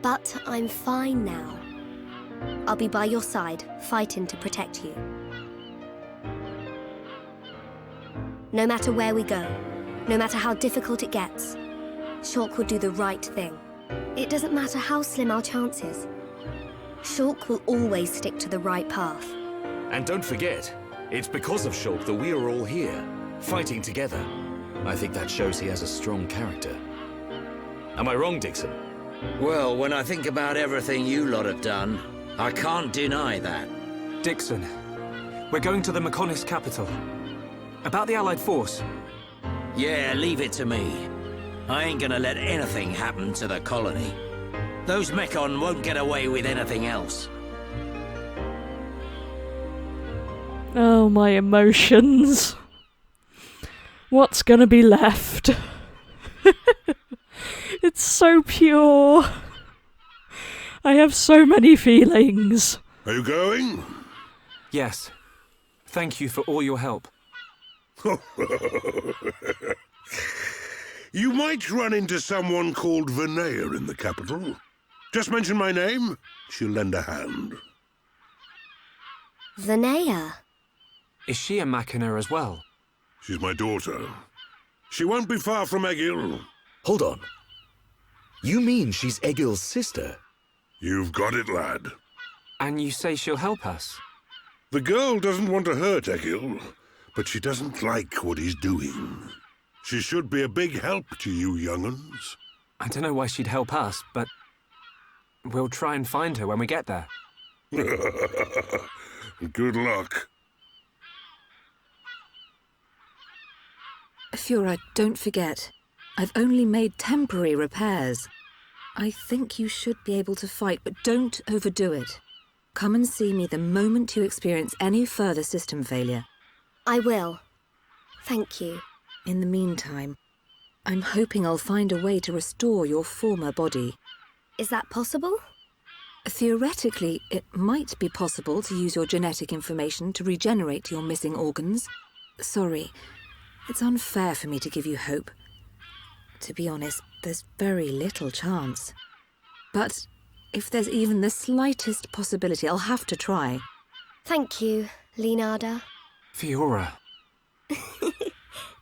But I'm fine now. I'll be by your side, fighting to protect you. No matter where we go, no matter how difficult it gets, Shulk will do the right thing. It doesn't matter how slim our chances. Shulk will always stick to the right path. And don't forget, it's because of Shulk that we are all here, fighting together. I think that shows he has a strong character. Am I wrong, Dixon? Well, when I think about everything you lot have done, I can't deny that. Dixon, we're going to the Mechonis capital. About the Allied force. Yeah, leave it to me. I ain't gonna let anything happen to the colony. Those Mechon won't get away with anything else. Oh, my emotions. What's gonna be left? It's so pure. I have so many feelings. Are you going? Yes. Thank you for all your help. You might run into someone called Vinaya in the capital. Just mention my name, she'll lend a hand. Vinaya? Is she a Machina as well? She's my daughter. She won't be far from Egil. Hold on. You mean she's Egil's sister? You've got it, lad. And you say she'll help us? The girl doesn't want to hurt Egil, but she doesn't like what he's doing. She should be a big help to you young'uns. I don't know why she'd help us, but we'll try and find her when we get there. Good luck. Fiora, don't forget. I've only made temporary repairs. I think you should be able to fight, but don't overdo it. Come and see me the moment you experience any further system failure. I will. Thank you. In the meantime, I'm hoping I'll find a way to restore your former body. Is that possible? Theoretically, it might be possible to use your genetic information to regenerate your missing organs. Sorry, it's unfair for me to give you hope. To be honest, there's very little chance. But if there's even the slightest possibility, I'll have to try. Thank you, Leonarda. Fiora.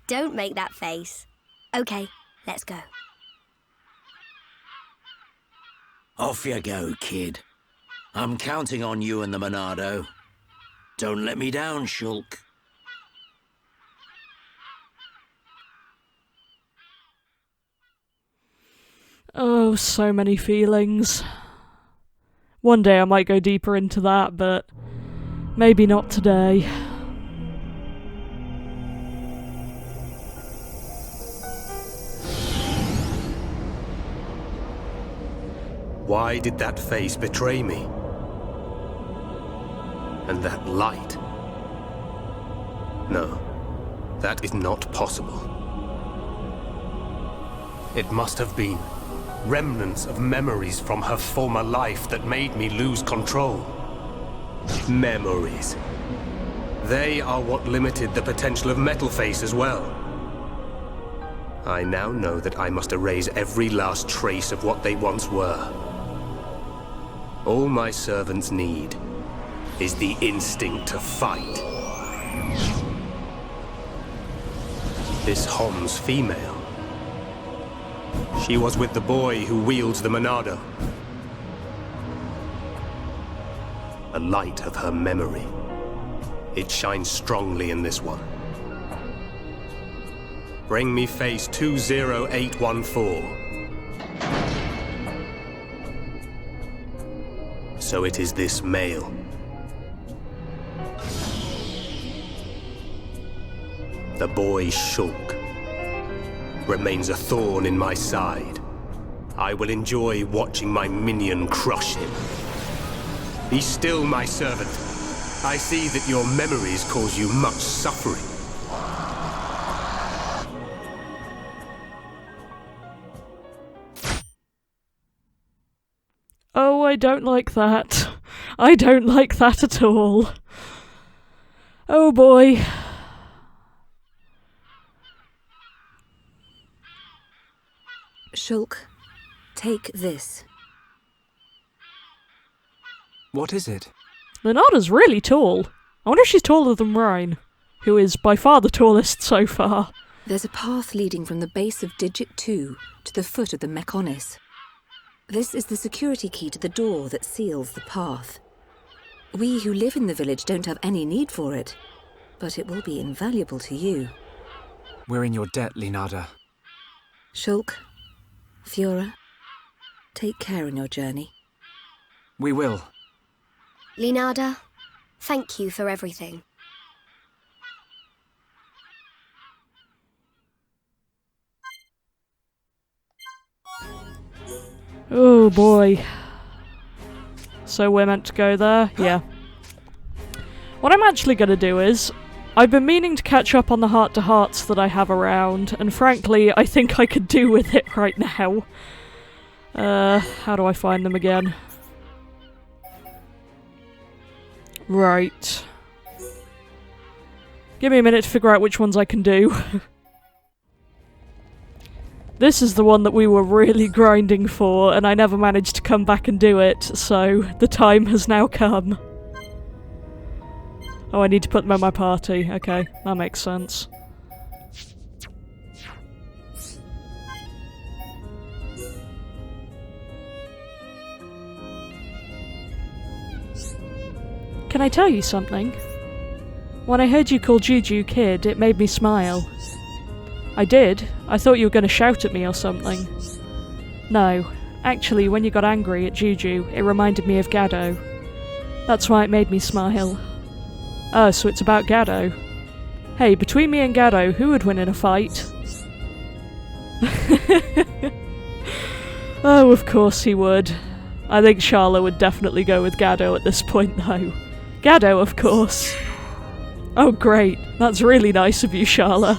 Don't make that face. Okay, let's go. Off you go, kid. I'm counting on you and the Monado. Don't let me down, Shulk. Oh, so many feelings. One day I might go deeper into that, but maybe not today. Why did that face betray me? And that light? No, that is not possible. It must have been remnants of memories from her former life that made me lose control. Memories. They are what limited the potential of Metalface as well. I now know that I must erase every last trace of what they once were. All my servants need is the instinct to fight. This Hom's female. She was with the boy who wields the Monado. A light of her memory. It shines strongly in this one. Bring me face 20814. So it is this male. The boy Shulk remains a thorn in my side. I will enjoy watching my minion crush him. Be still, my servant. I see that your memories cause you much suffering. Oh, I don't like that. I don't like that at all. Oh boy. Shulk, take this. What is it? Leonarda's really tall. I wonder if she's taller than Rhine, who is by far the tallest so far. There's a path leading from the base of Digit 2 to the foot of the Mechonis. This is the security key to the door that seals the path. We who live in the village don't have any need for it, but it will be invaluable to you. We're in your debt, Leonarda. Shulk, Fiora, take care on your journey. We will. Leonarda, thank you for everything. Oh boy. So we're meant to go there? Yeah. What I'm actually going to do is, I've been meaning to catch up on the heart-to-hearts that I have around, and frankly, I think I could do with it right now. How do I find them again? Right. Give me a minute to figure out which ones I can do. This is the one that we were really grinding for, and I never managed to come back and do it, so the time has now come. Oh, I need to put them in my party. Okay, that makes sense. Can I tell you something? When I heard you call Juju kid, it made me smile. I did. I thought you were going to shout at me or something. No. Actually, when you got angry at Juju, it reminded me of Gaddo. That's why it made me smile. Oh, so it's about Gaddo. Hey, between me and Gaddo, who would win in a fight? Oh, of course he would. I think Sharla would definitely go with Gaddo at this point, though. Gaddo, of course. Oh, great. That's really nice of you, Sharla.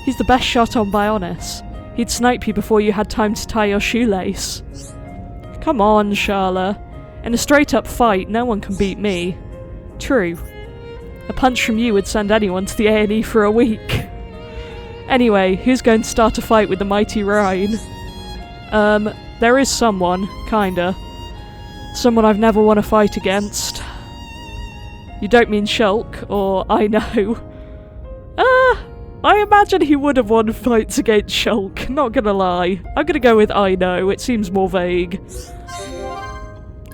He's the best shot on Bionis. He'd snipe you before you had time to tie your shoelace. Come on, Sharla. In a straight-up fight, no one can beat me. True. A punch from you would send anyone to the A&E for a week. Anyway, who's going to start a fight with the mighty Rhine? There is someone, kinda. Someone I've never won a fight against. You don't mean Shulk, or I know. I imagine he would have won fights against Shulk, not gonna lie. I'm gonna go with I know, it seems more vague.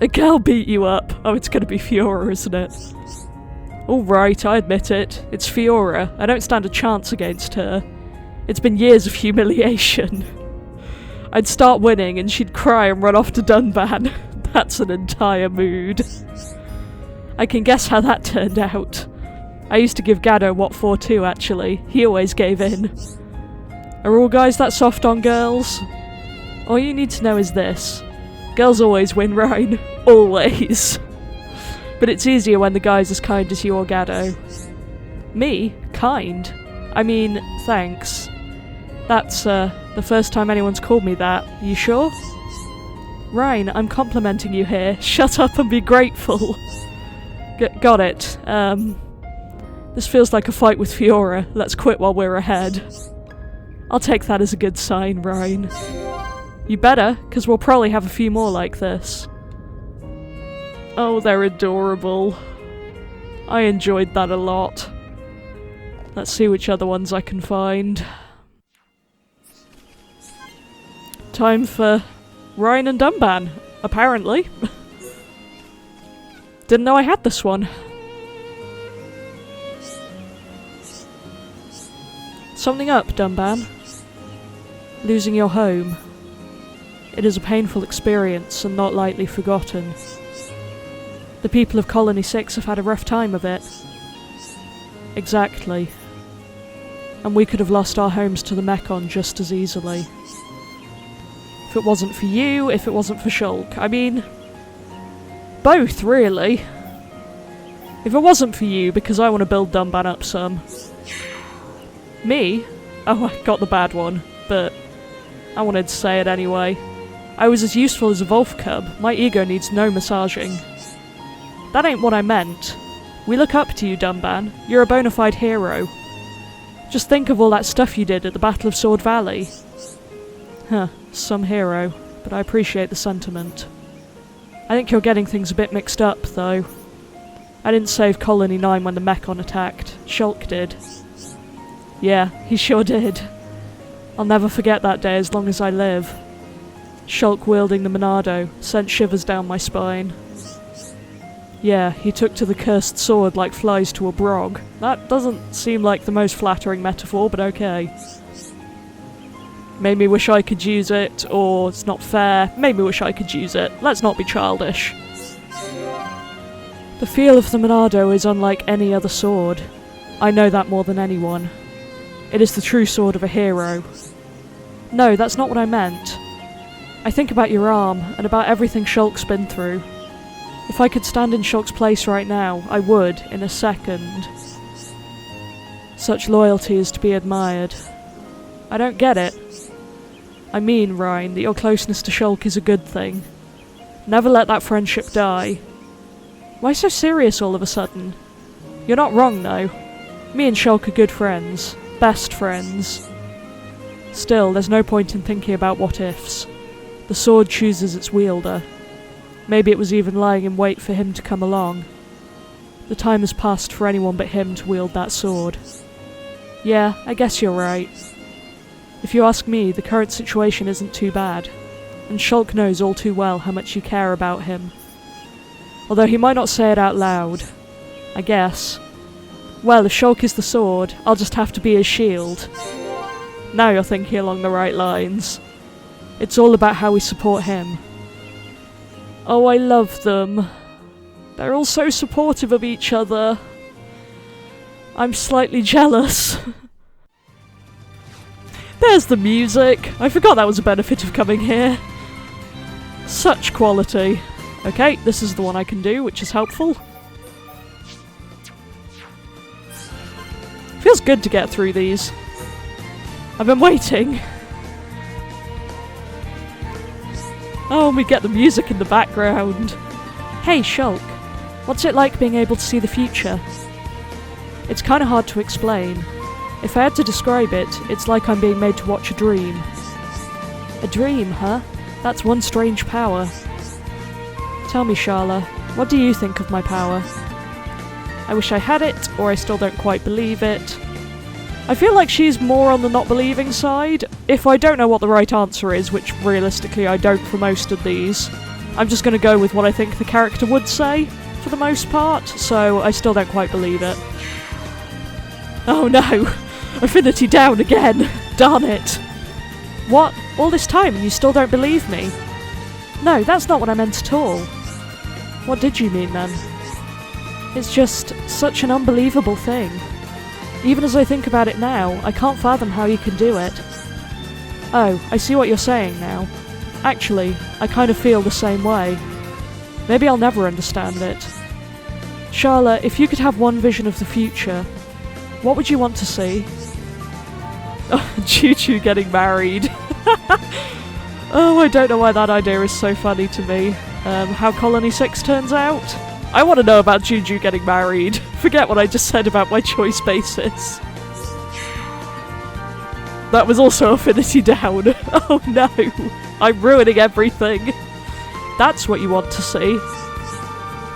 A girl beat you up. Oh, it's gonna be Fiora, isn't it? Alright, I admit it. It's Fiora. I don't stand a chance against her. It's been years of humiliation. I'd start winning and she'd cry and run off to Dunban. That's an entire mood. I can guess how that turned out. I used to give Gado what for too, actually. He always gave in. Are all guys that soft on girls? All you need to know is this. Girls always win, Rhine. Always. But it's easier when the guy's as kind as you or Gado. Me? Kind? I mean, thanks. That's, the first time anyone's called me that. You sure? Rhine, I'm complimenting you here. Shut up and be grateful. Got it. This feels like a fight with Fiora. Let's quit while we're ahead. I'll take that as a good sign, Rhine. You better, because we'll probably have a few more like this. Oh, they're adorable. I enjoyed that a lot. Let's see which other ones I can find. Time for Rhine and Dunban, apparently. Didn't know I had this one. Something up, Dunban. Losing your home. It is a painful experience and not lightly forgotten. The people of Colony 6 have had a rough time of it. Exactly. And we could have lost our homes to the Mekon just as easily. If it wasn't for you, if it wasn't for Shulk. I mean, both, really. If it wasn't for you, because I want to build Dunban up some. Me? Oh, I got the bad one, but I wanted to say it anyway. I was as useful as a Wolf Cub. My ego needs no massaging. That ain't what I meant. We look up to you, Dunban. You're a bona fide hero. Just think of all that stuff you did at the Battle of Sword Valley. Huh, some hero, but I appreciate the sentiment. I think you're getting things a bit mixed up, though. I didn't save Colony 9 when the Mekon attacked. Shulk did. Yeah, he sure did. I'll never forget that day as long as I live. Shulk wielding the Monado sent shivers down my spine. Yeah, he took to the cursed sword like flies to a brog. That doesn't seem like the most flattering metaphor, but okay. Made me wish I could use it, or it's not fair. Made me wish I could use it. Let's not be childish. The feel of the Monado is unlike any other sword. I know that more than anyone. It is the true sword of a hero. No, that's not what I meant. I think about your arm, and about everything Shulk's been through. If I could stand in Shulk's place right now, I would, in a second. Such loyalty is to be admired. I don't get it. I mean, Rhine, that your closeness to Shulk is a good thing. Never let that friendship die. Why so serious all of a sudden? You're not wrong, though. Me and Shulk are good friends. Best friends. Still, there's no point in thinking about what-ifs. The sword chooses its wielder. Maybe it was even lying in wait for him to come along. The time has passed for anyone but him to wield that sword. Yeah, I guess you're right. If you ask me, the current situation isn't too bad, and Shulk knows all too well how much you care about him. Although he might not say it out loud. I guess. Well, if Shulk is the sword, I'll just have to be his shield. Now you're thinking along the right lines. It's all about how we support him. Oh, I love them. They're all so supportive of each other. I'm slightly jealous. There's the music. I forgot that was a benefit of coming here. Such quality. Okay, this is the one I can do, which is helpful. Feels good to get through these. I've been waiting. Oh, and we get the music in the background. Hey, Shulk. What's it like being able to see the future? It's kinda hard to explain. If I had to describe it, it's like I'm being made to watch a dream. A dream, huh? That's one strange power. Tell me, Sharla, what do you think of my power? I wish I had it, or I still don't quite believe it. I feel like she's more on the not believing side. If I don't know what the right answer is, which realistically I don't for most of these, I'm just gonna go with what I think the character would say, for the most part, so I still don't quite believe it. Oh no! Affinity down again! Darn it! What? All this time and you still don't believe me? No, that's not what I meant at all. What did you mean then? It's just such an unbelievable thing. Even as I think about it now, I can't fathom how you can do it. Oh, I see what you're saying now. Actually, I kind of feel the same way. Maybe I'll never understand it. Sharla, if you could have one vision of the future, what would you want to see? Oh, Choo-Choo getting married. Oh, I don't know why that idea is so funny to me. How Colony 6 turns out? I want to know about Choo-Choo getting married. Forget what I just said about my choice basis. That was also affinity down. Oh no, I'm ruining everything. That's what you want to see.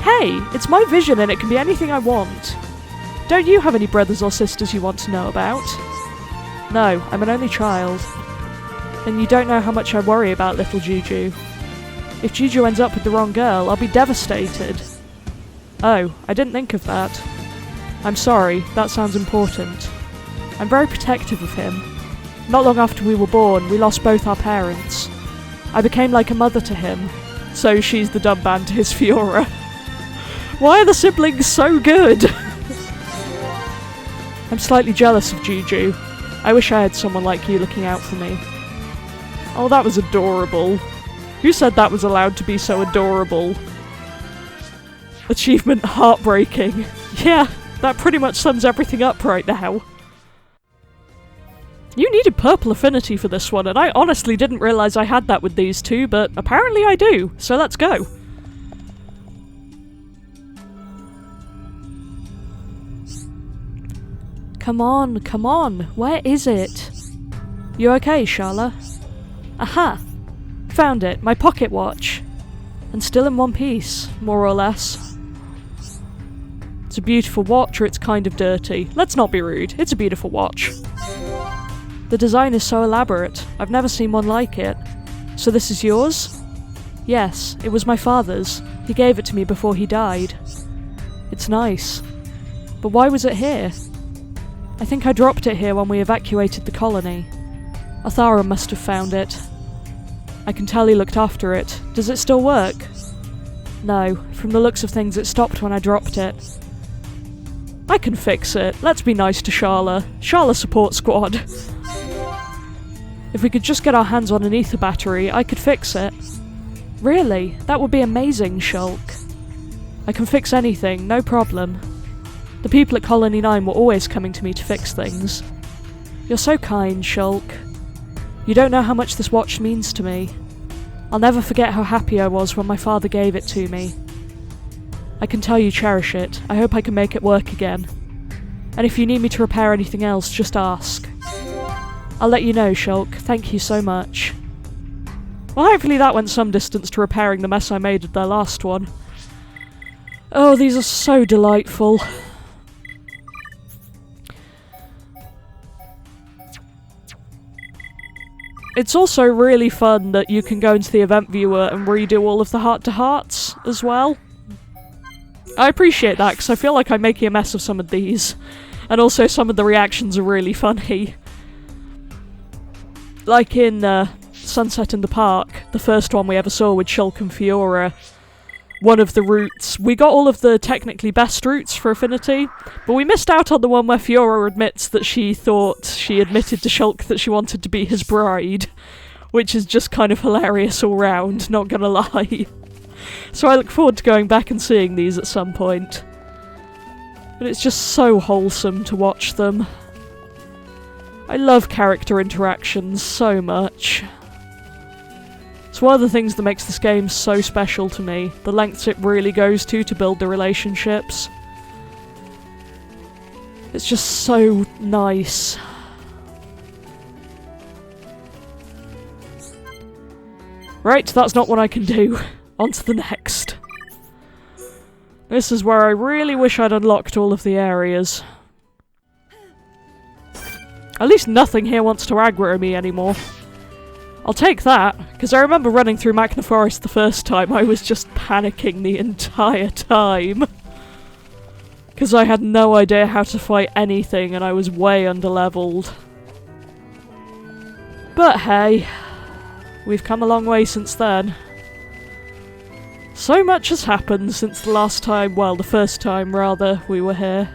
Hey, it's my vision and it can be anything I want. Don't you have any brothers or sisters you want to know about? No, I'm an only child. Then you don't know how much I worry about little Juju. If Juju ends up with the wrong girl, I'll be devastated. Oh, I didn't think of that. I'm sorry, that sounds important. I'm very protective of him. Not long after we were born, we lost both our parents. I became like a mother to him, so she's the dumb man to his Fiora. Why are the siblings so good? I'm slightly jealous of Juju. I wish I had someone like you looking out for me. Oh, that was adorable. Who said that was allowed to be so adorable? Achievement heartbreaking. Yeah, that pretty much sums everything up right now. You needed purple affinity for this one, and I honestly didn't realise I had that with these two, but apparently I do, so let's go. Come on, where is it? You okay, Sharla? Aha! Found it, my pocket watch. And still in one piece, more or less. It's a beautiful watch, or it's kind of dirty. Let's not be rude, it's a beautiful watch. The design is so elaborate, I've never seen one like it. So this is yours? Yes, it was my father's. He gave it to me before he died. It's nice. But why was it here? I think I dropped it here when we evacuated the colony. Athara must have found it. I can tell he looked after it. Does it still work? No, from the looks of things it stopped when I dropped it. I can fix it. Let's be nice to Sharla. Sharla support squad. If we could just get our hands on an ether battery, I could fix it. Really? That would be amazing, Shulk. I can fix anything, no problem. The people at Colony 9 were always coming to me to fix things. You're so kind, Shulk. You don't know how much this watch means to me. I'll never forget how happy I was when my father gave it to me. I can tell you cherish it. I hope I can make it work again. And if you need me to repair anything else, just ask. I'll let you know, Shulk. Thank you so much. Well, hopefully that went some distance to repairing the mess I made at their last one. Oh, these are so delightful. It's also really fun that you can go into the event viewer and redo all of the heart-to-hearts as well. I appreciate that, because I feel like I'm making a mess of some of these. And also some of the reactions are really funny. Like in Sunset in the Park, the first one we ever saw with Shulk and Fiora. One of the routes, we got all of the technically best routes for Affinity, but we missed out on the one where Fiora admits that she thought she admitted to Shulk that she wanted to be his bride, which is just kind of hilarious all round, not gonna lie. So I look forward to going back and seeing these at some point. But it's just so wholesome to watch them. I love character interactions so much. It's one of the things that makes this game so special to me. The lengths it really goes to build the relationships. It's just so nice. Right, that's not what I can do. On to the next. This is where I really wish I'd unlocked all of the areas. At least nothing here wants to aggro me anymore. I'll take that, because I remember running through Magna Forest the first time, I was just panicking the entire time. Because I had no idea how to fight anything and I was way underleveled. But hey, we've come a long way since then. So much has happened since the last time, well, the first time rather, we were here.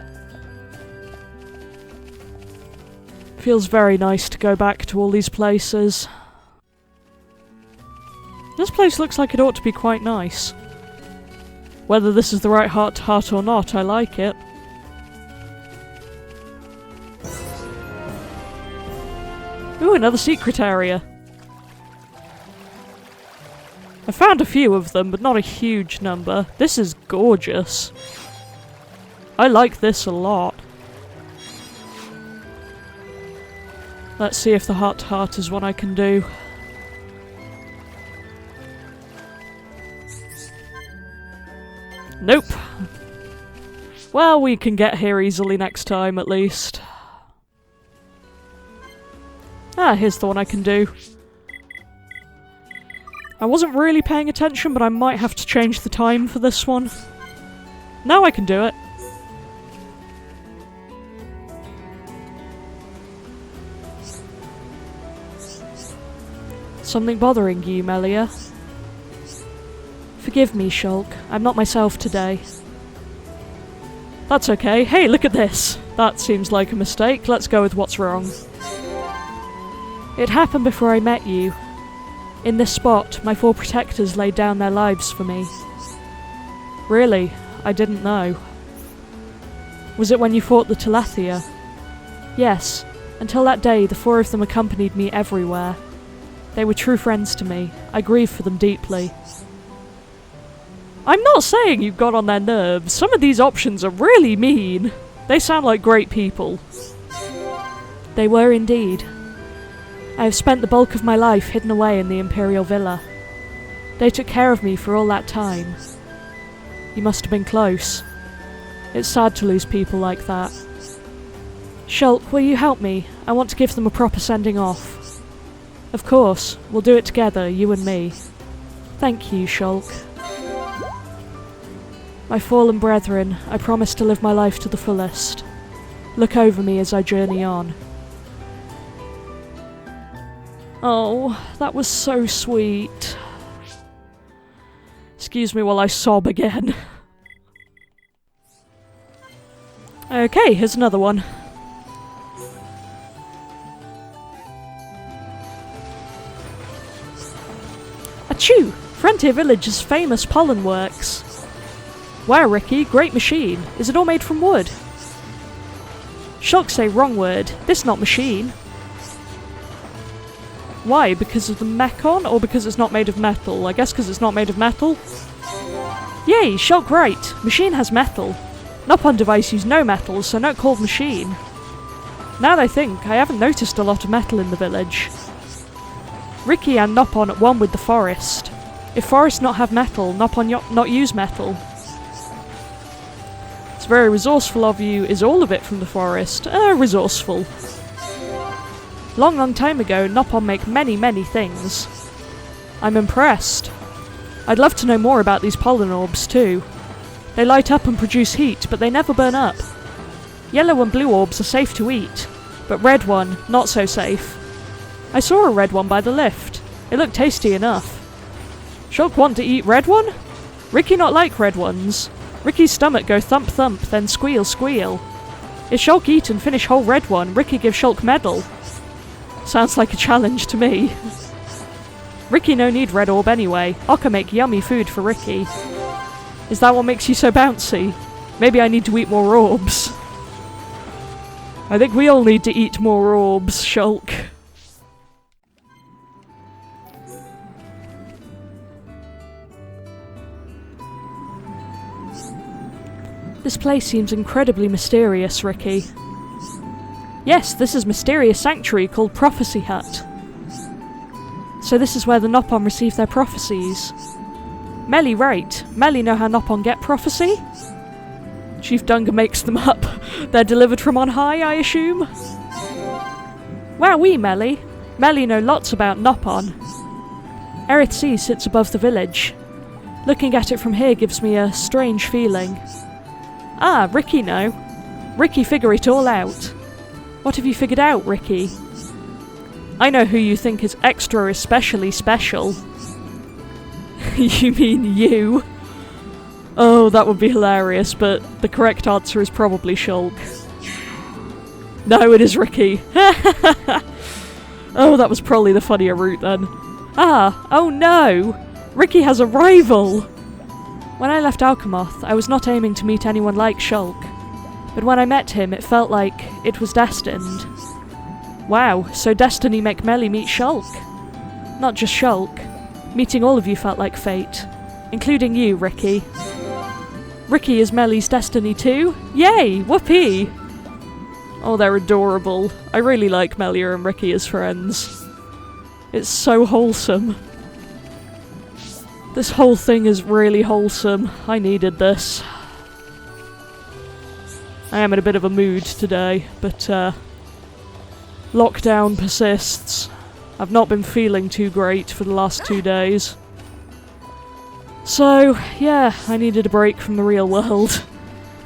Feels very nice to go back to all these places. This place looks like it ought to be quite nice. Whether this is the right heart-to-heart or not, I like it. Ooh, another secret area. I found a few of them, but not a huge number. This is gorgeous. I like this a lot. Let's see if the heart-to-heart is what I can do. Nope. Well, we can get here easily next time, at least. Ah, here's the one I can do. I wasn't really paying attention, but I might have to change the time for this one. Now I can do it. Something bothering you, Melia? Forgive me, Shulk. I'm not myself today. That's okay. Hey, look at this! That seems like a mistake. Let's go with what's wrong. It happened before I met you. In this spot, my 4 protectors laid down their lives for me. Really? I didn't know. Was it when you fought the Telethia? Yes. Until that day, the 4 of them accompanied me everywhere. They were true friends to me. I grieve for them deeply. I'm not saying you got on their nerves. Some of these options are really mean. They sound like great people. They were indeed. I have spent the bulk of my life hidden away in the Imperial Villa. They took care of me for all that time. You must have been close. It's sad to lose people like that. Shulk, will you help me? I want to give them a proper sending off. Of course, we'll do it together, you and me. Thank you, Shulk. My fallen brethren, I promise to live my life to the fullest. Look over me as I journey on. Oh, that was so sweet. Excuse me while I sob again. Okay, here's another one. Achoo! Frontier Village's famous pollen works. Wow, Ricky, great machine. Is it all made from wood? Shulk say wrong word. This not machine. Why? Because of the mechon, or because it's not made of metal? I guess because it's not made of metal. Yay, Shulk right. Machine has metal. Nopon device use no metal, so not called machine. Now that I think, I haven't noticed a lot of metal in the village. Ricky and Nopon at one with the forest. If forest not have metal, Nopon not use metal. It's very resourceful of you. Is all of it from the forest? Resourceful. Long time ago, Nopon make many things. I'm impressed. I'd love to know more about these pollen orbs too. They light up and produce heat, but they never burn up. Yellow and blue orbs are safe to eat, but red one, not so safe. I saw a red one by the lift. It looked tasty enough. Shulk want to eat red one? Ricky not like red ones. Ricky's stomach go thump thump, then squeal squeal. If Shulk eat and finish whole red one, Ricky give Shulk medal. Sounds like a challenge to me. Ricky no need red orb anyway. Okka make yummy food for Ricky. Is that what makes you so bouncy? Maybe I need to eat more orbs. I think we all need to eat more orbs, Shulk. This place seems incredibly mysterious, Ricky. Yes, this is a mysterious sanctuary called Prophecy Hut. So this is where the Nopon receive their prophecies. Melly, right. Melly know how Nopon get prophecy? Chief Dunga makes them up. They're delivered from on high, I assume? Wowee, Melly. Melly know lots about Nopon. Erith Sea sits above the village. Looking at it from here gives me a strange feeling. Ah, Ricky know. Ricky figure it all out. What have you figured out, Ricky? I know who you think is extra especially special. You mean you? Oh, that would be hilarious, but the correct answer is probably Shulk. No, it is Ricky. Oh, that was probably the funnier route then. Ah, oh no! Ricky has a rival! When I left Alchemoth, I was not aiming to meet anyone like Shulk. But when I met him, it felt like it was destined. Wow, so destiny make Melly meet Shulk? Not just Shulk. Meeting all of you felt like fate. Including you, Ricky. Ricky is Melly's destiny too? Yay! Whoopee! Oh, they're adorable. I really like Melia and Ricky as friends. It's so wholesome. This whole thing is really wholesome. I needed this. I am in a bit of a mood today, but lockdown persists. I've not been feeling too great for the last 2 days. So, yeah, I needed a break from the real world.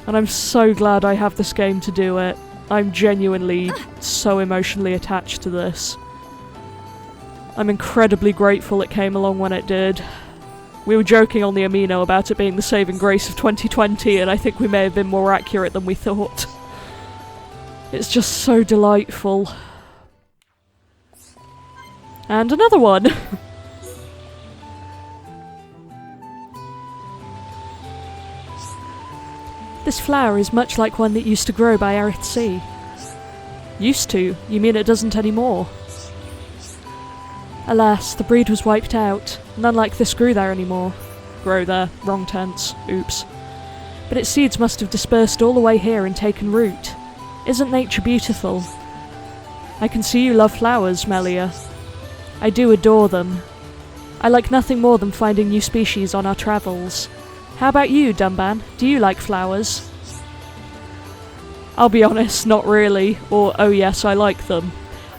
And I'm so glad I have this game to do it. I'm genuinely so emotionally attached to this. I'm incredibly grateful it came along when it did. We were joking on the Amino about it being the saving grace of 2020, and I think we may have been more accurate than we thought. It's just so delightful. And another one! This flower is much like one that used to grow by Erith Sea. Used to? You mean it doesn't anymore? Alas, the breed was wiped out. None like this grew there anymore. Grow there. Wrong tense. Oops. But its seeds must have dispersed all the way here and taken root. Isn't nature beautiful? I can see you love flowers, Melia. I do adore them. I like nothing more than finding new species on our travels. How about you, Dumban? Do you like flowers? I'll be honest, not really. Or, oh yes, I like them.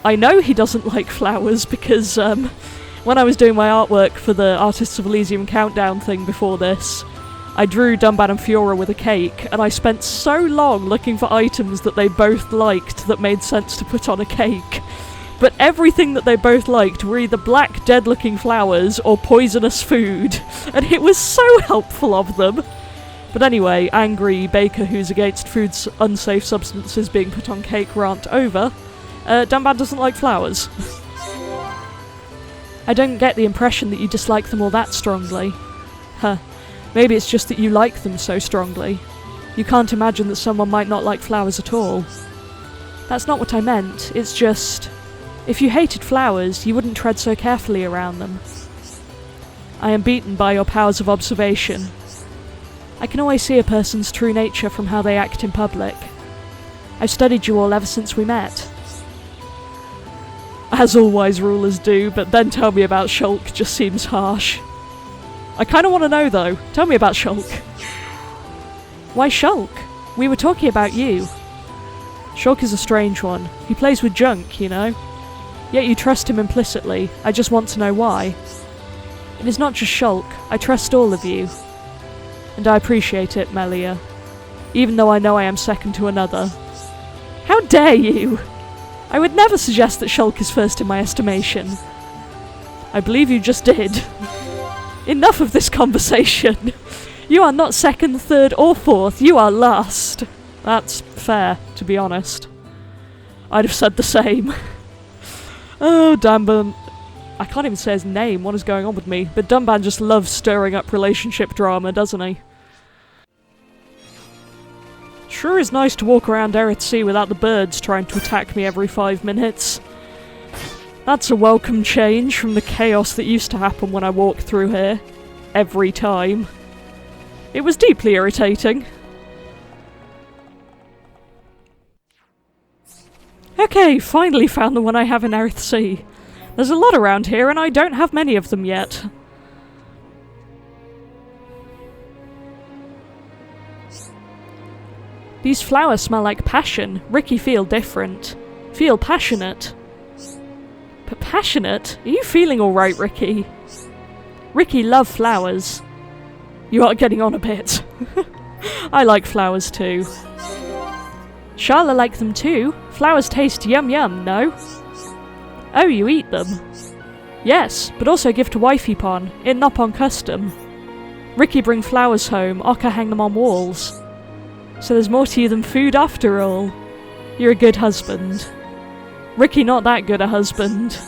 I know he doesn't like flowers because, when I was doing my artwork for the Artists of Elysium Countdown thing before this, I drew Dumban and Fiora with a cake, and I spent so long looking for items that they both liked that made sense to put on a cake. But everything that they both liked were either black, dead-looking flowers or poisonous food, and it was so helpful of them. But anyway, angry baker who's against food's unsafe substances being put on cake rant over, Dumban doesn't like flowers. I don't get the impression that you dislike them all that strongly. Huh. Maybe it's just that you like them so strongly. You can't imagine that someone might not like flowers at all. That's not what I meant, it's just... if you hated flowers, you wouldn't tread so carefully around them. I am beaten by your powers of observation. I can always see a person's true nature from how they act in public. I've studied you all ever since we met. As all wise rulers do, but then tell me about Shulk just seems harsh. I kinda wanna know though. Tell me about Shulk. Why Shulk? We were talking about you. Shulk is a strange one. He plays with junk, you know? Yet you trust him implicitly. I just want to know why. It is not just Shulk. I trust all of you. And I appreciate it, Melia. Even though I know I am second to another. How dare you! I would never suggest that Shulk is first in my estimation. I believe you just did. Enough of this conversation. You are not second, third, or fourth. You are last. That's fair, to be honest. I'd have said the same. Oh, Dumban. I can't even say his name. What is going on with me? But Dumban just loves stirring up relationship drama, doesn't he? Sure is nice to walk around Erith Sea without the birds trying to attack me every 5 minutes. That's a welcome change from the chaos that used to happen when I walked through here. Every time. It was deeply irritating. Okay, finally found the one I have in Earthsea. There's a lot around here and I don't have many of them yet. These flowers smell like passion. Ricky feel different. Feel passionate. But passionate? Are you feeling alright, Ricky? Ricky love flowers. You are getting on a bit. I like flowers too. Charla like them too. Flowers taste yum yum, no? Oh, you eat them? Yes, but also give to wifey pon, in not on custom. Ricky bring flowers home, Oka hang them on walls. So there's more to you than food after all. You're a good husband. Ricky not that good a husband.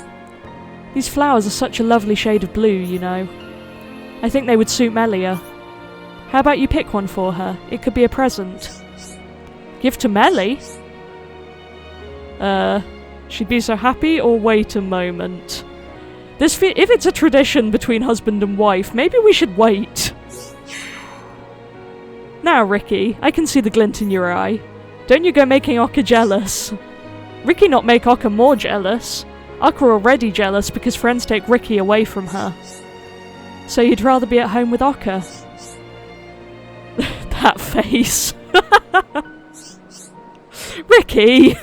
These flowers are such a lovely shade of blue, you know. I think they would suit Melia. How about you pick one for her? It could be a present. Give to Melly? She'd be so happy, or wait a moment. If it's a tradition between husband and wife, maybe we should wait. Now, Ricky, I can see the glint in your eye. Don't you go making Oka jealous. Ricky not make Oka more jealous. Oka already jealous because friends take Ricky away from her. So you'd rather be at home with Oka? That face. Ricky!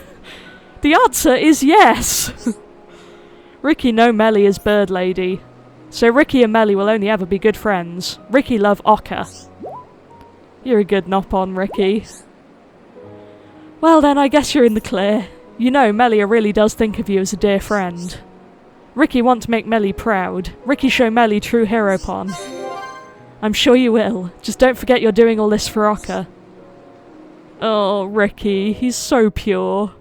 The answer is yes! Ricky know Melly is bird lady. So Ricky and Melly will only ever be good friends. Ricky love Oka. You're a good nop-on, Ricky. Well then, I guess you're in the clear. You know, Melia really does think of you as a dear friend. Ricky want to make Melly proud. Ricky show Melly true hero pon. I'm sure you will. Just don't forget you're doing all this for Oka. Oh, Ricky, he's so pure.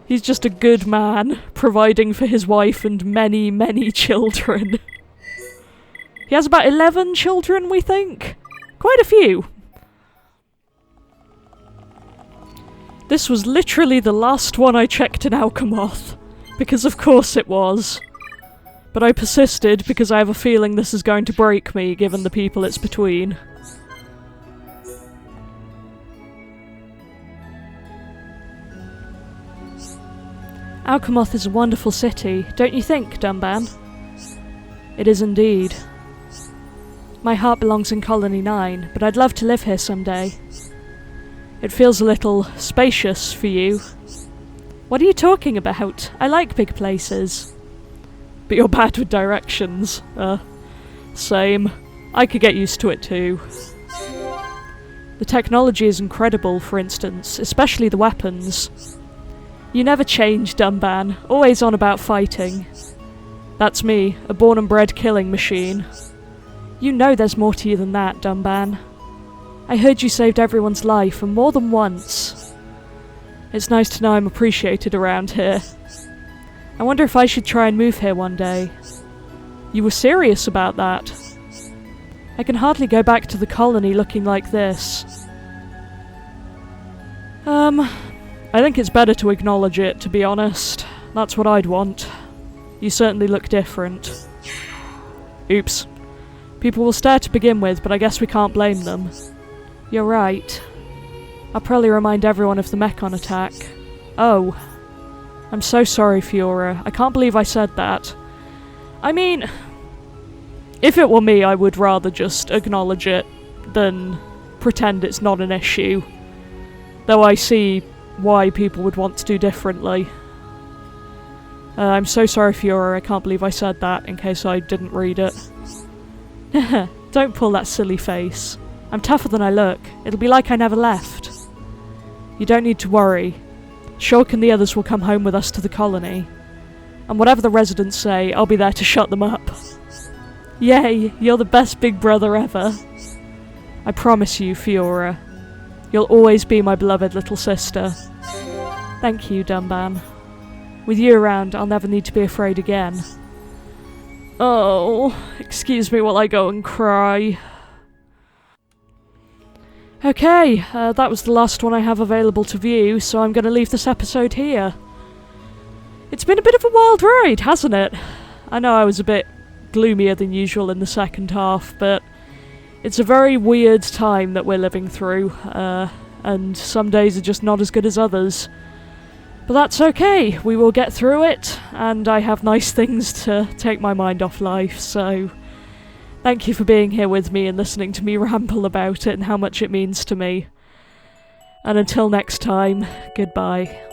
He's just a good man, providing for his wife and many, many children. He has about 11 children, we think? Quite a few. This was literally the last one I checked in Alchemoth, because of course it was. But I persisted because I have a feeling this is going to break me, given the people it's between. Alchemoth is a wonderful city, don't you think, Dunban? It is indeed. My heart belongs in Colony 9, but I'd love to live here someday. It feels a little spacious for you. What are you talking about? I like big places. But you're bad with directions. Same. I could get used to it too. The technology is incredible, for instance, especially the weapons. You never change, Dunban. Always on about fighting. That's me, a born and bred killing machine. You know there's more to you than that, Dunban. I heard you saved everyone's life, and more than once. It's nice to know I'm appreciated around here. I wonder if I should try and move here one day. You were serious about that. I can hardly go back to the colony looking like this. I think it's better to acknowledge it, to be honest. That's what I'd want. You certainly look different. Oops. People will stare to begin with, but I guess we can't blame them. You're right. I'll probably remind everyone of the Mechon attack. Oh. I'm so sorry, Fiora. I can't believe I said that. I mean, if it were me, I would rather just acknowledge it than pretend it's not an issue. Though I see why people would want to do differently. I'm so sorry, Fiora. I can't believe I said that, in case I didn't read it. Don't pull that silly face. I'm tougher than I look. It'll be like I never left. You don't need to worry. Shulk and the others will come home with us to the colony. And whatever the residents say, I'll be there to shut them up. Yay, you're the best big brother ever. I promise you, Fiora. You'll always be my beloved little sister. Thank you, Dunban. With you around, I'll never need to be afraid again. Oh, excuse me while I go and cry. Okay, that was the last one I have available to view, so I'm going to leave this episode here. It's been a bit of a wild ride, hasn't it? I know I was a bit gloomier than usual in the second half, but it's a very weird time that we're living through, and some days are just not as good as others. But that's okay, we will get through it, and I have nice things to take my mind off life, so thank you for being here with me and listening to me ramble about it and how much it means to me. And until next time, goodbye.